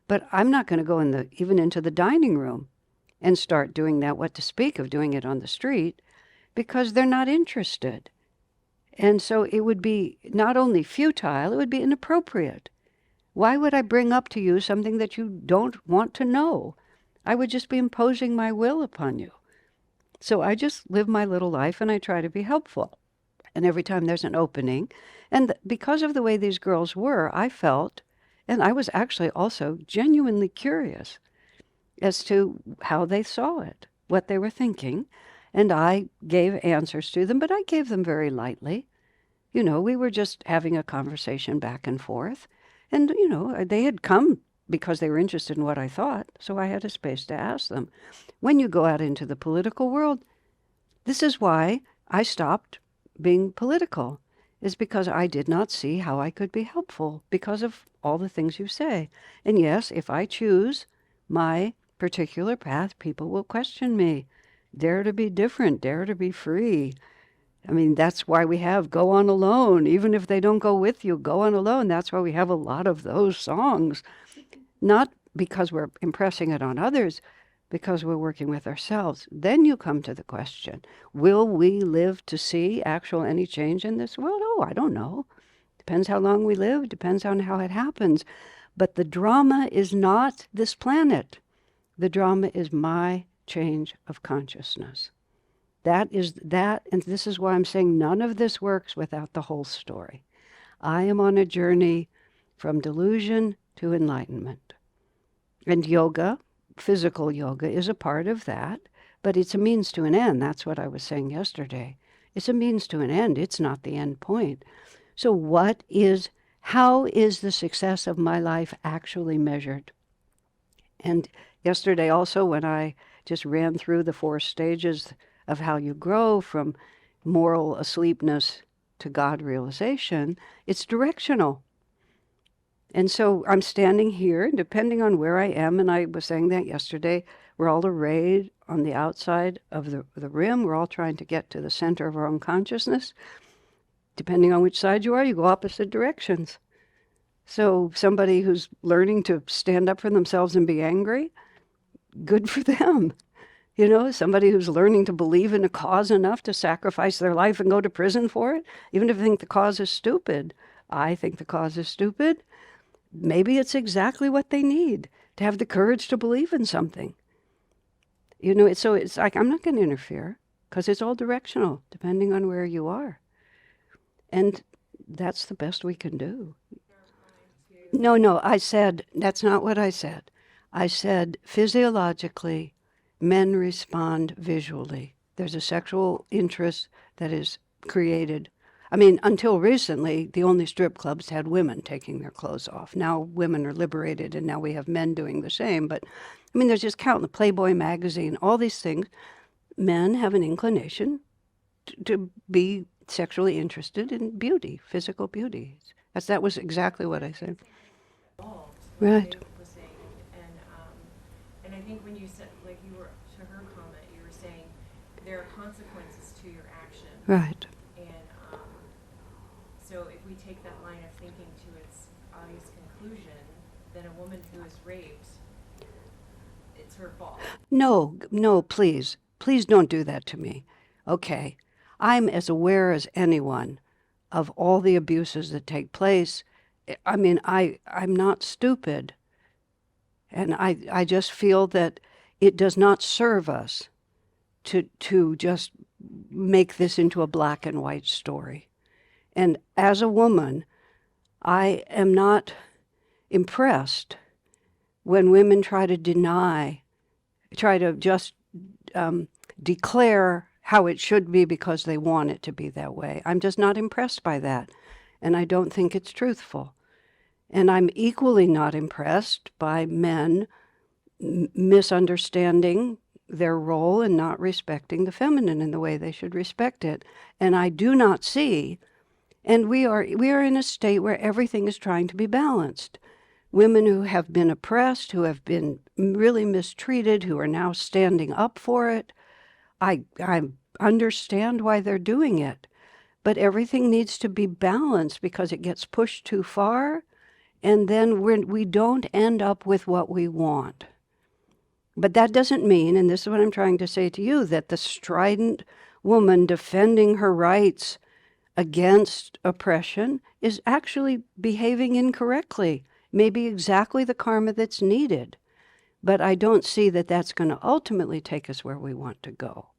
Speaker 1: But I'm not going to go even into the dining room and start doing that, what to speak of doing it on the street, because they're not interested. And so it would be not only futile, it would be inappropriate. Why would I bring up to you something that you don't want to know? I would just be imposing my will upon you. So I just live my little life and I try to be helpful. And every time there's an opening, and because of the way these girls were, I felt, and I was actually also genuinely curious as to how they saw it, what they were thinking. And I gave answers to them, but I gave them very lightly. You know, we were just having a conversation back and forth. And, you know, they had come because they were interested in what I thought, so I had a space to ask them. When you go out into the political world, this is why I stopped being political, is because I did not see how I could be helpful because of all the things you say. And yes, if I choose my particular path, people will question me. Dare to be different, dare to be free. I mean, that's why we have Go On Alone. Even if they don't go with you, Go On Alone. That's why we have a lot of those songs. Not because we're impressing it on others, because we're working with ourselves. Then you come to the question, will we live to see actual any change in this world? Oh, I don't know. Depends how long we live, depends on how it happens. But the drama is not this planet. The drama is my change of consciousness. That is that, and this is why I'm saying none of this works without the whole story. I am on a journey from delusion to enlightenment. And yoga, physical yoga, is a part of that, but it's a means to an end. That's what I was saying yesterday. It's a means to an end. It's not the end point. So how is the success of my life actually measured? And yesterday also, when I just ran through the 4 stages of how you grow from moral asleepness to God realization, it's directional. And so I'm standing here, depending on where I am, and I was saying that yesterday, we're all arrayed on the outside of the rim. We're all trying to get to the center of our own consciousness. Depending on which side you are, you go opposite directions. So somebody who's learning to stand up for themselves and be angry, good for them. You know, somebody who's learning to believe in a cause enough to sacrifice their life and go to prison for it, even if they think the cause is stupid. I think the cause is stupid. Maybe it's exactly what they need to have the courage to believe in something. You know, it's like, I'm not going to interfere because it's all directional, depending on where you are. And that's the best we can do. No, I said, that's not what I said. I said, physiologically, men respond visually. There's a sexual interest that is created. I mean, until recently, the only strip clubs had women taking their clothes off. Now women are liberated, and now we have men doing the same. But, I mean, there's just countless, Playboy magazine, all these things. Men have an inclination to be sexually interested in beauty, physical beauty. That was exactly what I said. Right.
Speaker 2: And I think when you said, like you were, to her comment, you were saying there are consequences to your action.
Speaker 1: Right.
Speaker 2: And so if we take that line of thinking to its obvious conclusion, then a woman who is raped, it's her fault.
Speaker 1: No, please. Please don't do that to me. Okay. I'm as aware as anyone of all the abuses that take place. I mean, I'm not stupid. And I just feel that it does not serve us to just make this into a black and white story. And as a woman, I am not impressed when women try to try to just declare how it should be because they want it to be that way. I'm just not impressed by that, and I don't think it's truthful. And I'm equally not impressed by men misunderstanding their role and not respecting the feminine in the way they should respect it. And I do not see, and we are in a state where everything is trying to be balanced. Women who have been oppressed, who have been really mistreated, who are now standing up for it. I understand why they're doing it, but everything needs to be balanced because it gets pushed too far, and then we don't end up with what we want. But that doesn't mean, and this is what I'm trying to say to you, that the strident woman defending her rights against oppression is actually behaving incorrectly, maybe exactly the karma that's needed. But I don't see that that's going to ultimately take us where we want to go.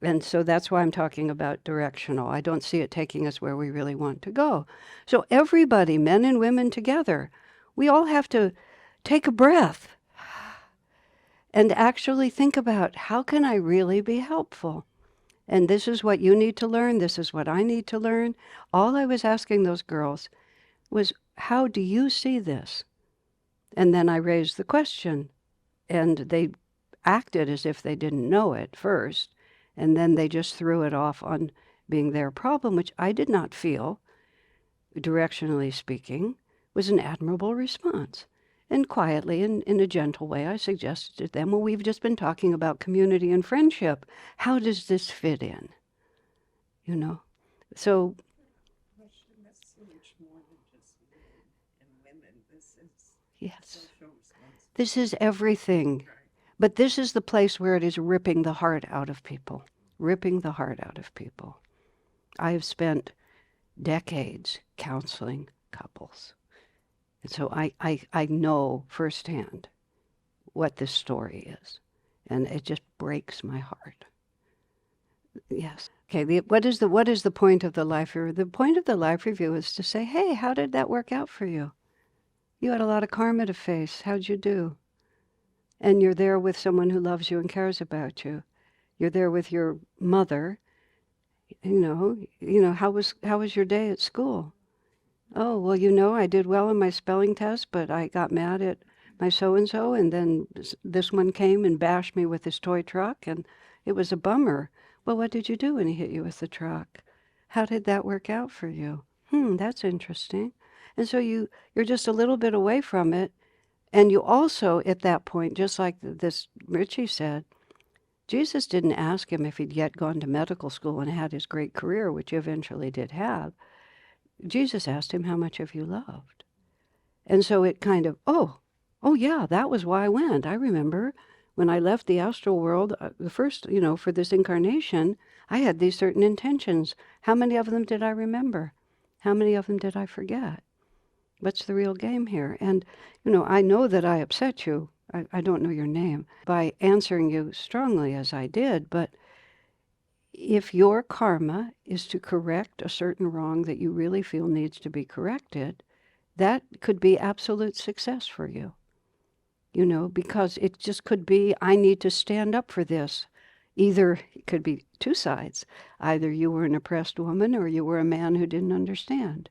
Speaker 1: And so that's why I'm talking about directional. I don't see it taking us where we really want to go. So everybody, men and women together, we all have to take a breath and actually think about, how can I really be helpful? And this is what you need to learn. This is what I need to learn. All I was asking those girls was, how do you see this? And then I raised the question, and they acted as if they didn't know it first, and then they just threw it off on being their problem, which I did not feel, directionally speaking, was an admirable response. And quietly, in a gentle way, I suggested to them, well, we've just been talking about community and friendship. How does this fit in? You know? So,
Speaker 3: Question, that's so much more than just men and women. This is
Speaker 1: yes,
Speaker 3: social responsibility.
Speaker 1: this is everything.
Speaker 3: Right.
Speaker 1: But this is the place where it is ripping the heart out of people. Ripping the heart out of people. I have spent decades counseling couples. And so I know firsthand what this story is. And it just breaks my heart. Yes. Okay, what is the point of the life review? The point of the life review is to say, hey, how did that work out for you? You had a lot of karma to face. How'd you do? And you're there with someone who loves you and cares about you. You're there with your mother. You know, how was your day at school? Oh, well, I did well in my spelling test, but I got mad at my so-and-so, and then this one came and bashed me with his toy truck, and it was a bummer. Well, what did you do when he hit you with the truck? How did that work out for you? That's interesting. And so you're just a little bit away from it, and you also, at that point, just like this Richie said, Jesus didn't ask him if he'd yet gone to medical school and had his great career, which he eventually did have. Jesus asked him, how much have you loved? And so it kind of, oh yeah, that was why I went. I remember when I left the astral world, the first, for this incarnation, I had these certain intentions. How many of them did I remember? How many of them did I forget? What's the real game here? And, I know that I upset you. I don't know your name, by answering you strongly as I did, but if your karma is to correct a certain wrong that you really feel needs to be corrected, that could be absolute success for you. Because it just could be, I need to stand up for this. Either, it could be two sides. Either you were an oppressed woman or you were a man who didn't understand.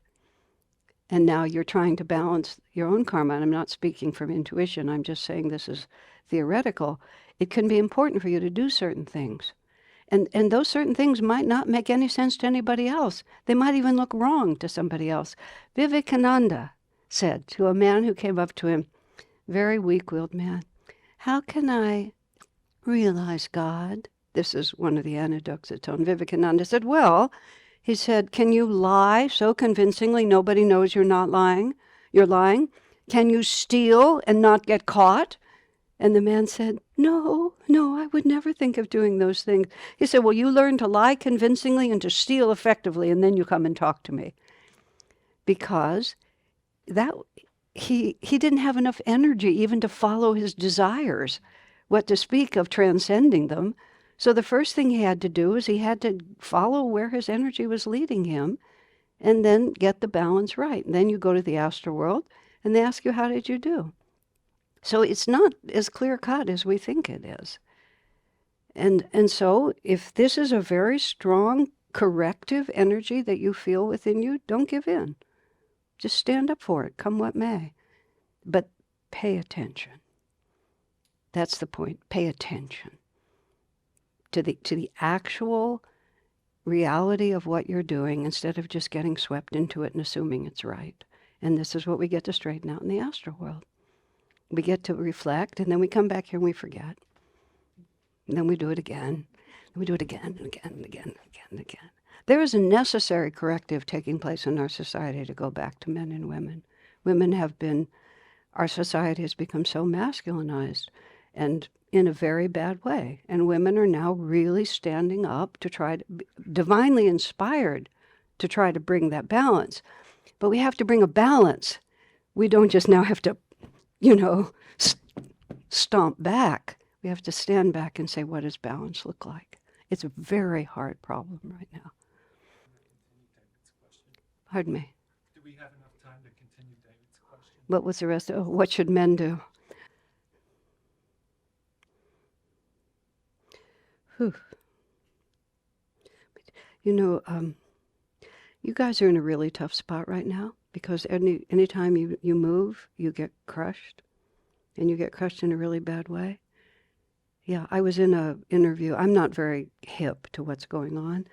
Speaker 1: And now you're trying to balance your own karma. And I'm not speaking from intuition. I'm just saying this is theoretical. It can be important for you to do certain things. And those certain things might not make any sense to anybody else. They might even look wrong to somebody else. Vivekananda said to a man who came up to him, very weak-willed man, how can I realize God? This is one of the anecdotes that told. Vivekananda said, well, he said, can you lie so convincingly nobody knows you're not lying? You're lying? Can you steal and not get caught? And the man said, no, I would never think of doing those things. He said, well, you learn to lie convincingly and to steal effectively, and then you come and talk to me. Because that he didn't have enough energy even to follow his desires, what to speak of transcending them. So the first thing he had to do is he had to follow where his energy was leading him and then get the balance right. And then you go to the astral world And they ask you, how did you do? So it's not as clear cut as we think it is. And so if this is a very strong corrective energy that you feel within you, don't give in. Just stand up for it, come what may. But pay attention. That's the point. Pay attention to the actual reality of what you're doing instead of just getting swept into it and assuming it's right. And this is what we get to straighten out in the astral world. We get to reflect, and then we come back here and we forget. And then we do it again. And we do it again and again and again and again and again. There is a necessary corrective taking place in our society to go back to men and women. Women have been, our society has become so masculinized and in a very bad way. And women are now really standing up to try to, divinely inspired to try to bring that balance. But we have to bring a balance. We don't just now have to, stomp back. We have to stand back and say, what does balance look like? It's a very hard problem right now. Pardon me.
Speaker 4: Do we have enough time to continue David's question?
Speaker 1: What was the rest of what should men do? Whew. You guys are in a really tough spot right now because anytime you move, you get crushed, and you get crushed in a really bad way. Yeah, I was in an interview. I'm not very hip to what's going on.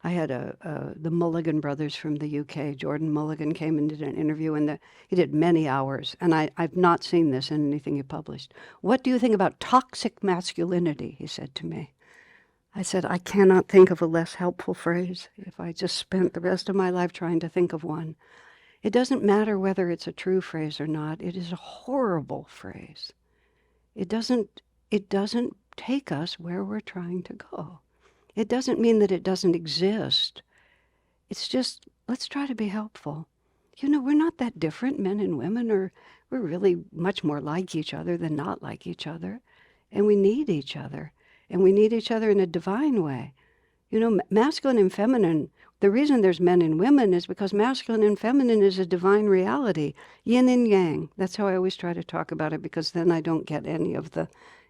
Speaker 1: I had the Mulligan brothers from the UK, Jordan Mulligan, came and did an interview, and he did many hours, and I've not seen this in anything he published. What do you think about toxic masculinity, he said to me. I said, I cannot think of a less helpful phrase if I just spent the rest of my life trying to think of one. It doesn't matter whether it's a true phrase or not. It is a horrible phrase. It doesn't take us where we're trying to go. It doesn't mean that it doesn't exist. It's just, let's try to be helpful. We're not that different, men and women, or we're really much more like each other than not like each other. And we need each other. And we need each other in a divine way. Masculine and feminine, the reason there's men and women is because masculine and feminine is a divine reality. Yin and yang. That's how I always try to talk about it, because then I don't get any of the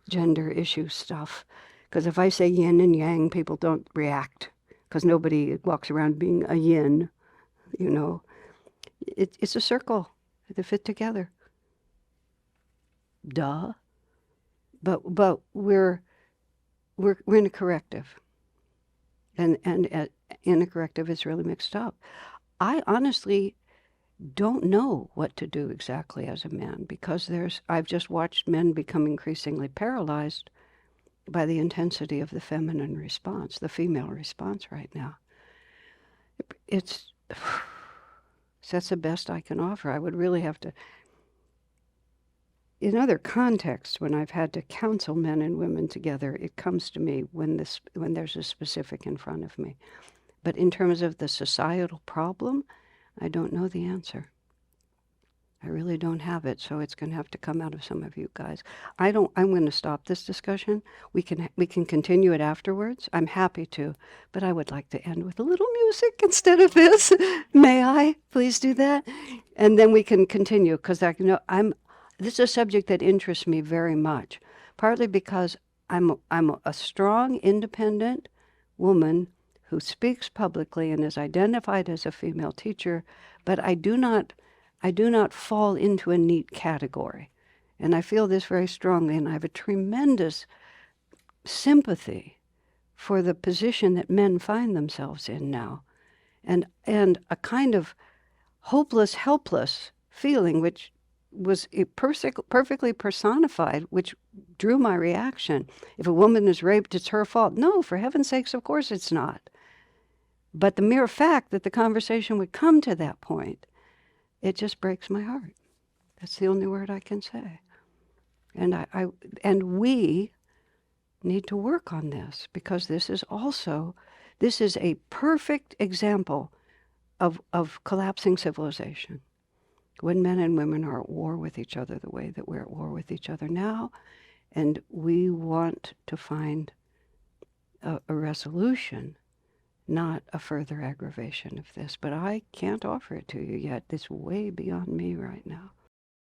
Speaker 1: gender issue stuff. Because if I say yin and yang, people don't react, because nobody walks around being a yin. It's a circle. They fit together. Duh. But we're in a corrective. And in a corrective is really mixed up. I honestly don't know what to do exactly as a man, because I've just watched men become increasingly paralyzed by the intensity of the feminine response, the female response right now. That's the best I can offer. I would really have to, in other contexts, when I've had to counsel men and women together, it comes to me when there's a specific in front of me. But in terms of the societal problem, I don't know the answer. I really don't have it, so it's going to have to come out of some of you guys. I'm going to stop this discussion. We can continue it afterwards. I'm happy to, but I would like to end with a little music instead of this. May I please do that? And then we can continue, because this is a subject that interests me very much, partly because I'm a strong, independent woman who speaks publicly and is identified as a female teacher, but I do not fall into a neat category. And I feel this very strongly, and I have a tremendous sympathy for the position that men find themselves in now, and a kind of hopeless, helpless feeling, which was perfectly personified, which drew my reaction. If a woman is raped, it's her fault. No, for heaven's sakes, of course it's not. But the mere fact that the conversation would come to that point, it just breaks my heart. That's the only word I can say. And we need to work on this, because this is a perfect example of collapsing civilization. When men and women are at war with each other the way that we're at war with each other now, and we want to find a resolution, not a further aggravation of this. But I can't offer it to you yet. It's way beyond me right now.